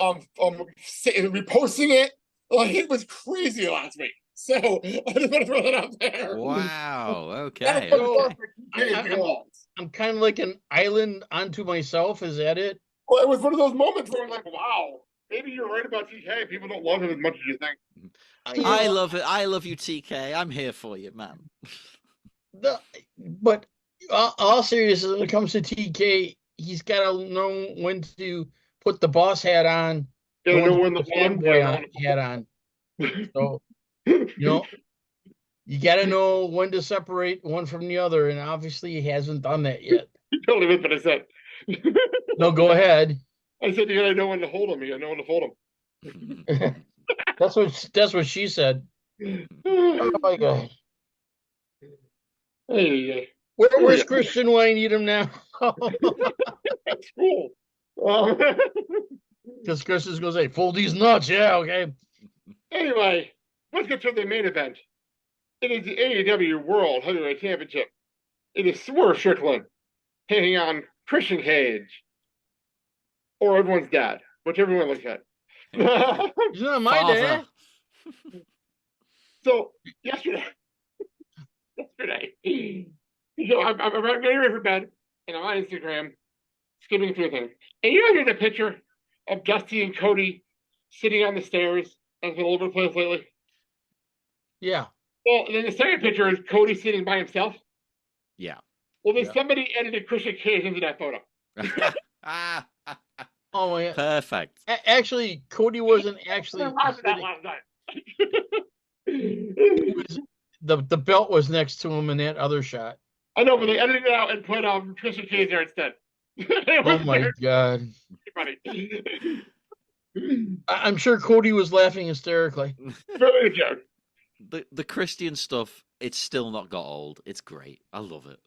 reposting it. Like, it was crazy last week. So I just want to throw that out there. Wow. Okay. That's Okay. I'm kind of like an island unto myself. Is that it? Well, it was one of those moments where I'm like, wow, maybe you're right about TK. People don't love him as much as you think. I love it. I love you, TK. I'm here for you, man. But all seriousness, when it comes to TK, he's got to know when to put the boss hat on. You know when the fanboy hat on. So, you got to know when to separate one from the other, and obviously he hasn't done that yet. You totally missed what I said. No, go ahead. I said you got to know when to hold him. You got to know when to fold him. That's what she said. Oh my God. Hey, where's Christian Wayne? Need him now. That's cool. Because Christian's gonna say, "Fold these nuts." Yeah, okay. Anyway, let's get to the main event. It is the AEW World Heavyweight Championship. It is Swerve Strickland taking on Christian Cage, or everyone's dad, whichever one looks at. He's not my dad. So yesterday, I'm getting ready for bed, and I'm on Instagram, skimming through things. And you know, there's a picture of Dusty and Cody sitting on the stairs. That's been all over the place lately. Yeah. Well, then the second picture is Cody sitting by himself. Yeah. Well, then somebody edited Christian Cage into that photo. Oh my God. Perfect. Actually, Cody wasn't actually. That last night. The belt was next to him in that other shot. I know, but they edited it out and put Christian Cage there instead. Oh my God. Funny. I'm sure Cody was laughing hysterically. Very good joke. The Christian stuff, it's still not got old. It's great. I love it.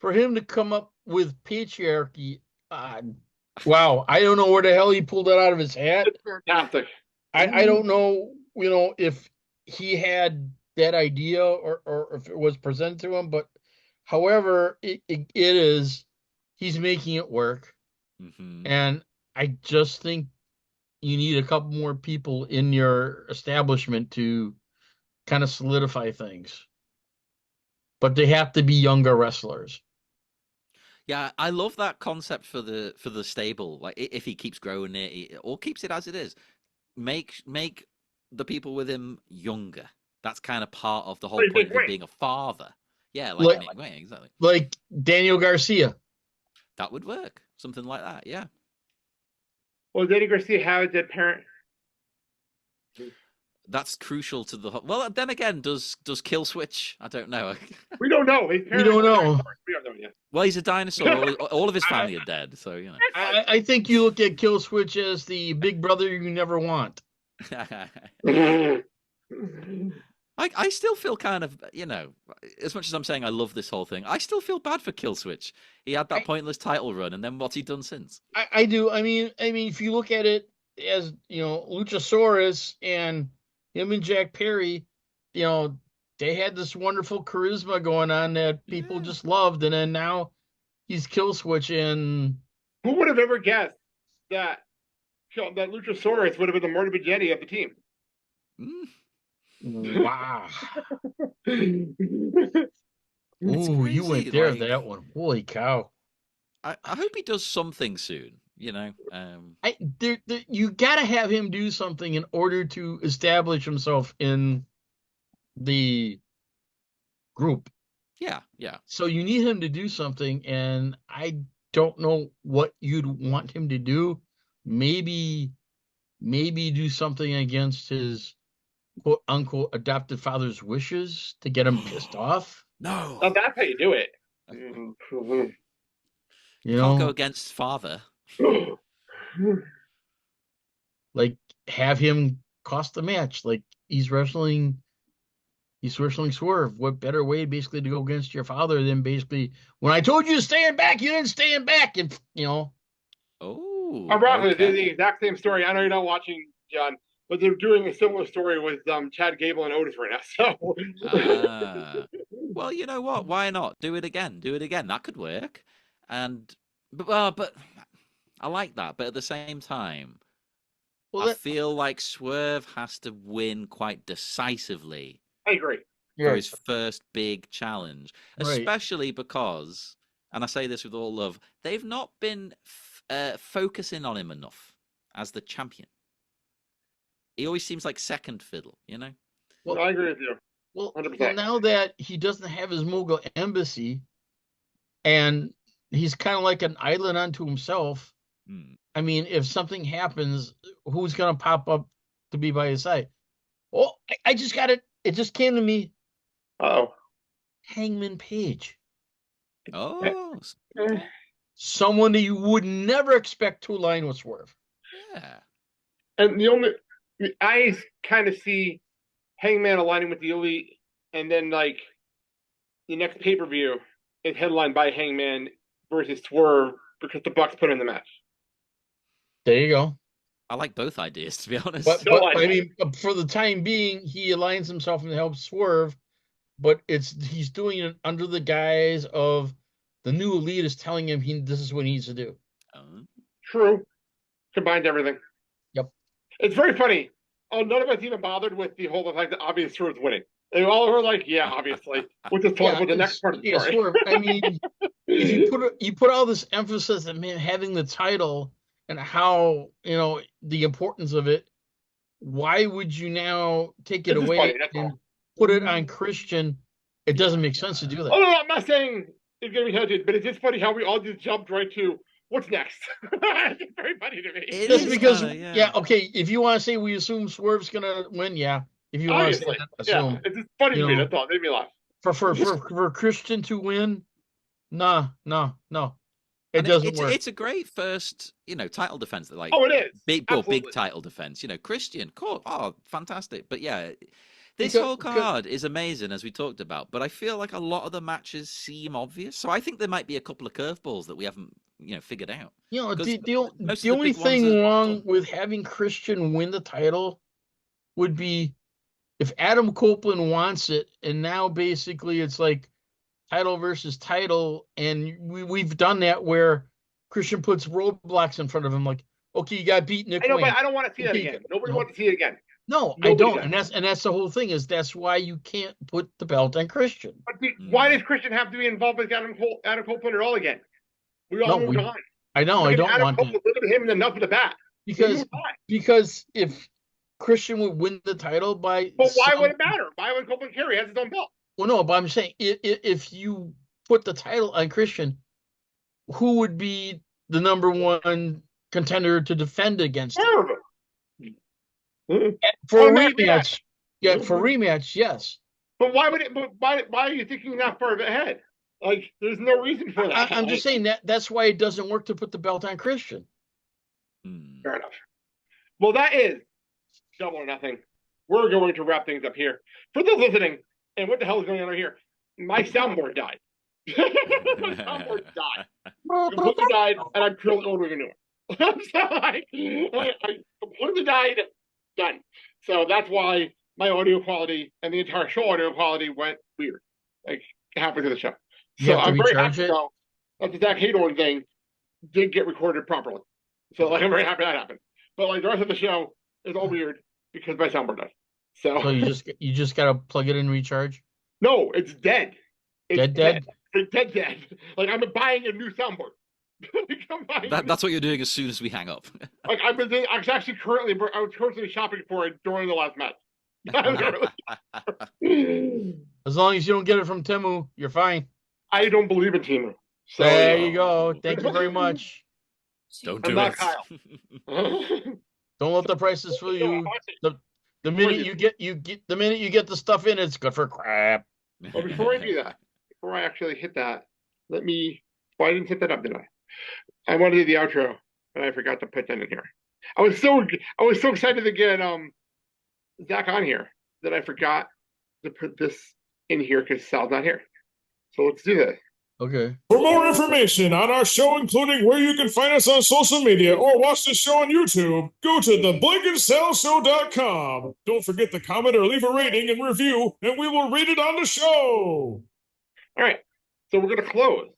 For him to come up with patriarchy, wow, I don't know where the hell he pulled that out of his hat. It's fantastic. I don't know, if he had that idea or if it was presented to him, but however it is, he's making it work. Mm-hmm. And I just think you need a couple more people in your establishment to kind of solidify things. But they have to be younger wrestlers. Yeah, I love that concept for the stable. Like, if he keeps growing it or keeps it as it is, make the people with him younger. That's kind of part of the whole point of him being a father. Yeah, like exactly. Like Daniel Garcia. That would work. Something like that, yeah. Well, Daniel Garcia have a dead parent? That's crucial to the whole. Well, then again, does Kill Switch? I don't know. We don't know. We don't know. We don't know yet. Well, he's a dinosaur. All of his family are dead, so you know. I think you look at Kill Switch as the big brother you never want. I still feel kind of, as much as I'm saying I love this whole thing, I still feel bad for Kill Switch. He had that pointless title run, and then what's he done since? I do. I mean, if you look at it as, Luchasaurus and him and Jack Perry, they had this wonderful charisma going on that people just loved, and then now he's Kill Switch, and who would have ever guessed that Luchasaurus would have been the Marty Bajeti of the team? Wow. Ooh, you went there, that one. Holy cow. I hope he does something soon, you got to have him do something in order to establish himself in the group. Yeah. So you need him to do something, and I don't know what you'd want him to do. Maybe do something against his quote unquote adopted father's wishes to get him pissed off. No. Well, that's how you do it. Can't go against father. Like, have him cost the match. Like, he's wrestling Swerve. What better way basically to go against your father than basically, when I told you to stand back, you didn't stand back, and Oh, okay. They're the exact same story. I know you're not watching, John, but they're doing a similar story with Chad Gable and Otis right now. So, well, you know what? Why not do it again? That could work. But I like that. But at the same time, Well, I feel like Swerve has to win quite decisively. I agree. For his first big challenge, Right. especially because, and I say this with all love, they've not been focusing on him enough as the champion. He always seems like second fiddle, you know? Well, I agree with you. Well, now that he doesn't have his Mogul embassy and he's kind of like an island unto himself, I mean, if something happens, who's going to pop up to be by his side? Oh, I just got it. It just came to me. Oh. Hangman Page. Oh. Someone that you would never expect to align with Swerve. Yeah. And I kind of see Hangman aligning with the Elite, and then like the next pay-per-view is headlined by Hangman versus Swerve because the Bucks put in the match. There you go. I like both ideas, to be honest. But I mean, for the time being, he aligns himself and helps Swerve, but he's doing it under the guise of the new Elite is telling him this is what he needs to do. True. Combined everything. Yep. It's very funny. Oh, none of us even bothered with the whole fact that obviously Swerve's winning. They all were like, "Yeah, obviously." Which is with the next part of the story. Swerve. I mean, if you put all this emphasis on having the title and how the importance of it, why would you now take it away and put it on Christian? It doesn't make sense to do that. Oh no, I'm not saying it's gonna be hunted, but it's just funny how we all just jumped right to what's next. It's very funny to me. Just because, okay. If you want to say we assume Swerve's gonna win, yeah. If you want to say that, assume. Yeah, it's just funny to me. That's all. It made me laugh. For Christian to win, no. It doesn't work. It's a great first, title defense. Like, it is big title defense. Christian, cool, fantastic. But yeah, this whole card is amazing, as we talked about. But I feel like a lot of the matches seem obvious, so I think there might be a couple of curveballs that we haven't, figured out. The only thing wrong with having Christian win the title would be if Adam Copeland wants it, and now basically it's like title versus title, and we've done that where Christian puts roadblocks in front of him, like, okay, you got beat Nick. I know, but I don't want to see that again. Nobody wants to see it again. No, I don't, and that's the whole thing. That's why you can't put the belt on Christian. But why does Christian have to be involved with Adam Copeland at all again? We all moved on. I know. I don't want to. Look at him enough of the bat. Because if Christian would win the title by, but why would it matter? Why would Copeland carry? He has his own belt. Well, no, but I'm saying if you put the title on Christian, who would be the number one contender to defend against him? For a rematch? Yeah, for rematch, yes. But why would it? But why are you thinking that far ahead? Like, there's no reason for that. I'm just saying that's why it doesn't work to put the belt on Christian. Fair enough. Well, that is Double or Nothing. We're going to wrap things up here. For those listening, and what the hell is going on over here? My soundboard died. My soundboard died. Completely died, and I'm currently ordering a new one. So I completely died. Done. So that's why my audio quality and the entire show audio quality went weird, like halfway through the show. So I'm very happy that the Zack Heydorn thing did get recorded properly. So I'm very happy that happened. But the rest of the show is all weird because my soundboard died. So you just gotta plug it in and recharge? No, it's dead. It's dead? It's dead. I'm buying a new soundboard. That's what you're doing as soon as we hang up. I was actually currently shopping for it during the last match. As long as you don't get it from Temu, you're fine. I don't believe in Temu. So, there you go. Thank you very much. Don't do it. Kyle. Don't let the prices fool you. The minute you get the stuff in, it's good for crap. Well, before I do that, before I actually hit that, I didn't hit that up, did I? I wanted to do the outro, and I forgot to put that in here. I was so excited to get Zack on here that I forgot to put this in here because Sal's not here. So let's do this. Okay. For more information on our show, including where you can find us on social media or watch the show on YouTube, go to theblakeandsaleshow.com. Don't forget to comment or leave a rating and review, and we will read it on the show. All right. So we're going to close.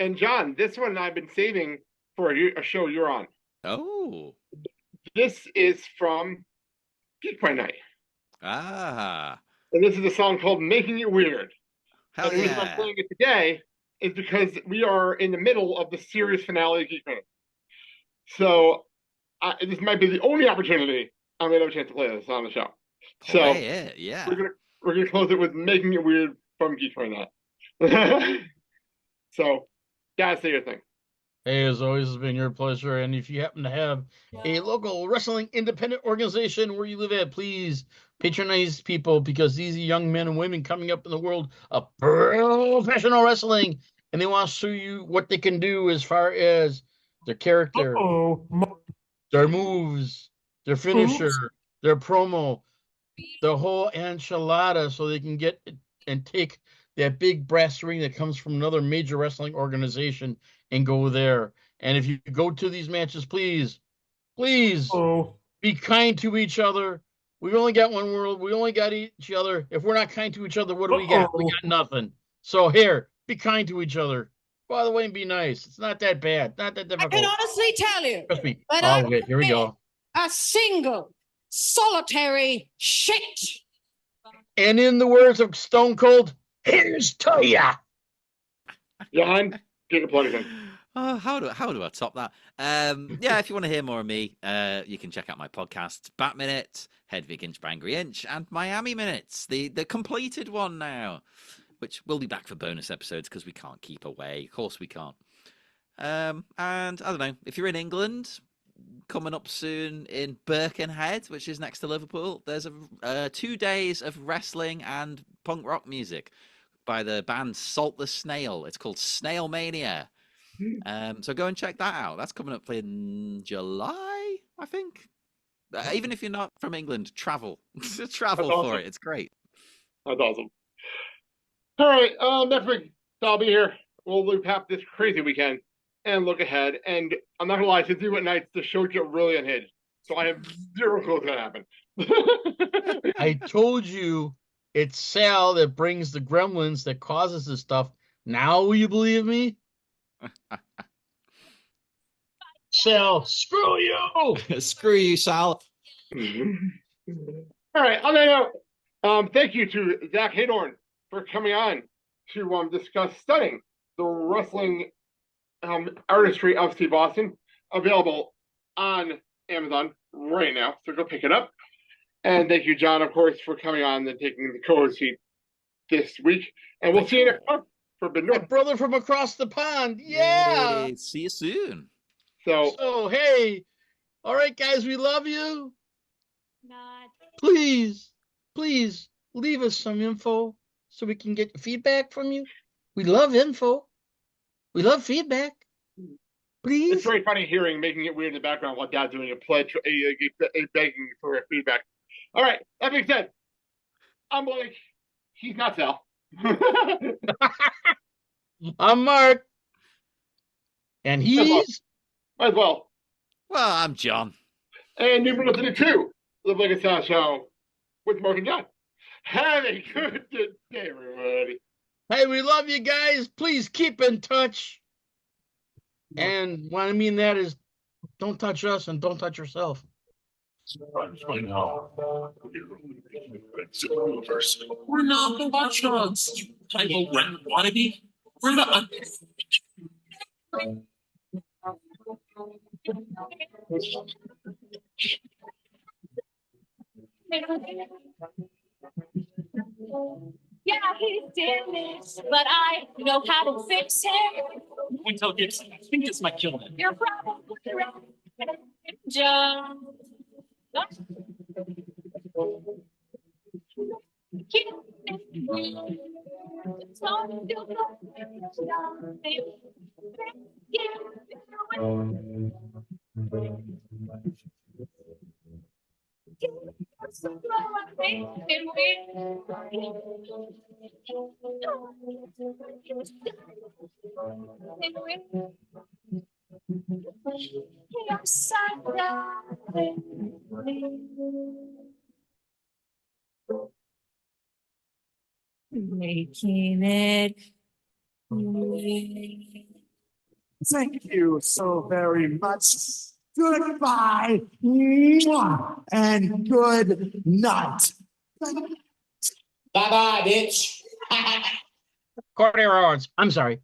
And John, this one I've been saving for a show you're on. Oh. This is from Geek Friday Night. Ah. And this is a song called Making It Weird. Hell and the reason I'm playing it today is because we are in the middle of the series finale of Geek Friday. So this might be the only opportunity I'm going to have a chance to play this on the show. So yeah. We're gonna close it with Making It Weird from Geek Friday Night. So, guys, say your thing. Hey, as always, it's been your pleasure. And if you happen to have a local wrestling independent organization where you live at, please patronize people, because these are young men and women coming up in the world of professional wrestling, and they want to show you what they can do as far as their character, their moves, their finisher, their promo, the whole enchilada, so they can get and take that big brass ring that comes from another major wrestling organization and go there. And if you go to these matches, please be kind to each other. We only got one world. We only got each other. If we're not kind to each other, what do we got? We got nothing. So here, be kind to each other. By the way, and be nice. It's not that bad. Not that difficult. I can honestly tell you. Trust me. That Oh, okay, here we go. A single, solitary shit. And in the words of Stone Cold, here's to ya. Johan, get a plug in. How do I top that? Yeah, if you want to hear more of me, you can check out my podcast, Bat Minute, Hedwig Inch by Angry Inch, and Miami Minutes, the completed one now, which will be back for bonus episodes because we can't keep away. Of course we can't. And I don't know, if you're in England, coming up soon in Birkenhead, which is next to Liverpool, there's 2 days of wrestling and punk rock music by the band Salt the Snail. It's called Snail Mania. So go and check that out. That's coming up in July, I think. Even if you're not from England, travel for it. It's great. That's awesome. All right, next week I'll be here. We'll recap this crazy weekend and look ahead. And I'm not gonna lie, since we went nights, the show got really unhinged. So I have zero clue what's gonna happen. I told you it's Sal that brings the gremlins that causes this stuff. Now will you believe me? Sal, screw you! Screw you, Sal. All right, on that note, thank you to Zack Heydorn for coming on to discuss Stunning, the wrestling artistry of Steve Austin, available on Amazon right now. So go pick it up. And thank you, John, of course, for coming on and taking the co-host seat this week. And we'll see you next month for Bid North. My brother from across the pond. Yeah. Hey, see you soon. So hey, all right, guys, we love you. Please leave us some info so we can get feedback from you. We love info. We love feedback. Please. It's very funny making it weird in the background while Dad's doing a pledge, a begging for feedback. All right, that being said, I'm Blake. He's not Sal. I'm Mark. And he's... As well. Well, I'm John. And you've been listening to the Blake and Sal Show with Mark and John. Have a good day, everybody. Hey, we love you guys. Please keep in touch. And what I mean that is, don't touch us and don't touch yourself. We're not the watchdogs, you type of wannabe. We're not. Yeah, he's damaged, but I know how to fix him. Wintel Gibson, I think this might kill him. You're probably right, John. Making it. Thank you so very much, Goodbye. Mwah, and good night. Bye-bye, bitch. Courtney Rollins. I'm sorry.